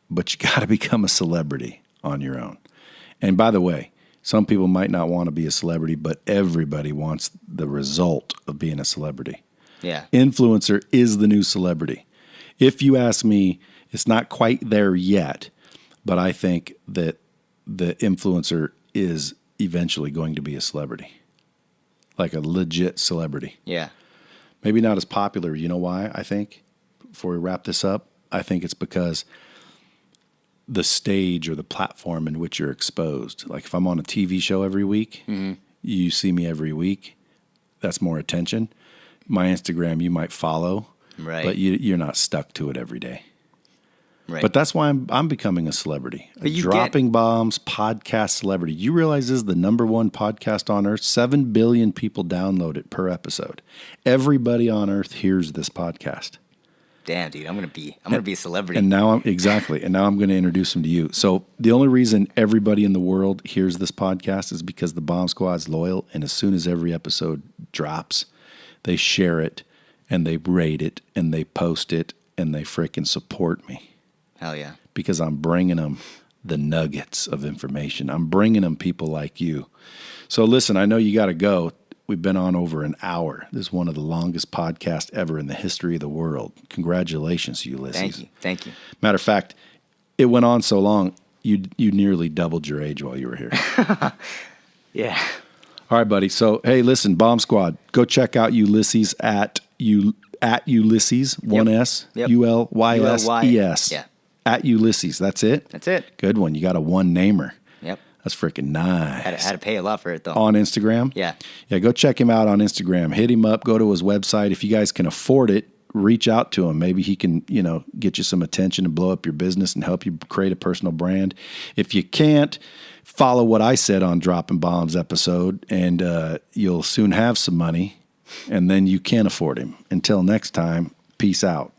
but you got to become a celebrity on your own. And by the way, some people might not want to be a celebrity, but everybody wants the result of being a celebrity. Yeah. Influencer is the new celebrity. If you ask me, it's not quite there yet, but I think that the influencer is eventually going to be a celebrity, like a legit celebrity. Yeah. Maybe not as popular. You know why, I think? Before we wrap this up, I think it's because the stage or the platform in which you're exposed. Like if I'm on a TV show every week, you see me every week, that's more attention. My Instagram, you might follow, Right. but you're not stuck to it every day. Right. But that's why I'm becoming a celebrity. But you Dropping Bombs podcast celebrity. You realize this is the #1 podcast on earth? 7 billion people download it per episode. Everybody on earth hears this podcast. Damn, dude, I'm gonna be a celebrity. And now I'm going to introduce them to you. So the only reason everybody in the world hears this podcast is because the Bomb Squad's loyal, and as soon as every episode drops, they share it and they rate it and they post it and they freaking support me. Hell yeah. Because I'm bringing them the nuggets of information. I'm bringing them people like you. So listen, I know you got to go. We've been on over an hour. This is one of the longest podcasts ever in the history of the world. Congratulations, Ulysses. Thank you. Matter of fact, it went on so long, you nearly doubled your age while you were here. Yeah. All right, buddy. So, hey, listen, Bomb Squad, go check out Ulysses at Ulysses, one S, Yep. ULYSES. Yeah. At Ulysses. That's it? That's it. Good one. You got a one-namer. Had That's freaking nice. to pay a lot for it though. On Instagram? Yeah. Yeah, go check him out on Instagram. Hit him up. Go to his website. If you guys can afford it, reach out to him. Maybe he can, get you some attention and blow up your business and help you create a personal brand. If you can't, follow what I said on Dropping Bombs episode, and you'll soon have some money, and then you can afford him. Until next time, peace out.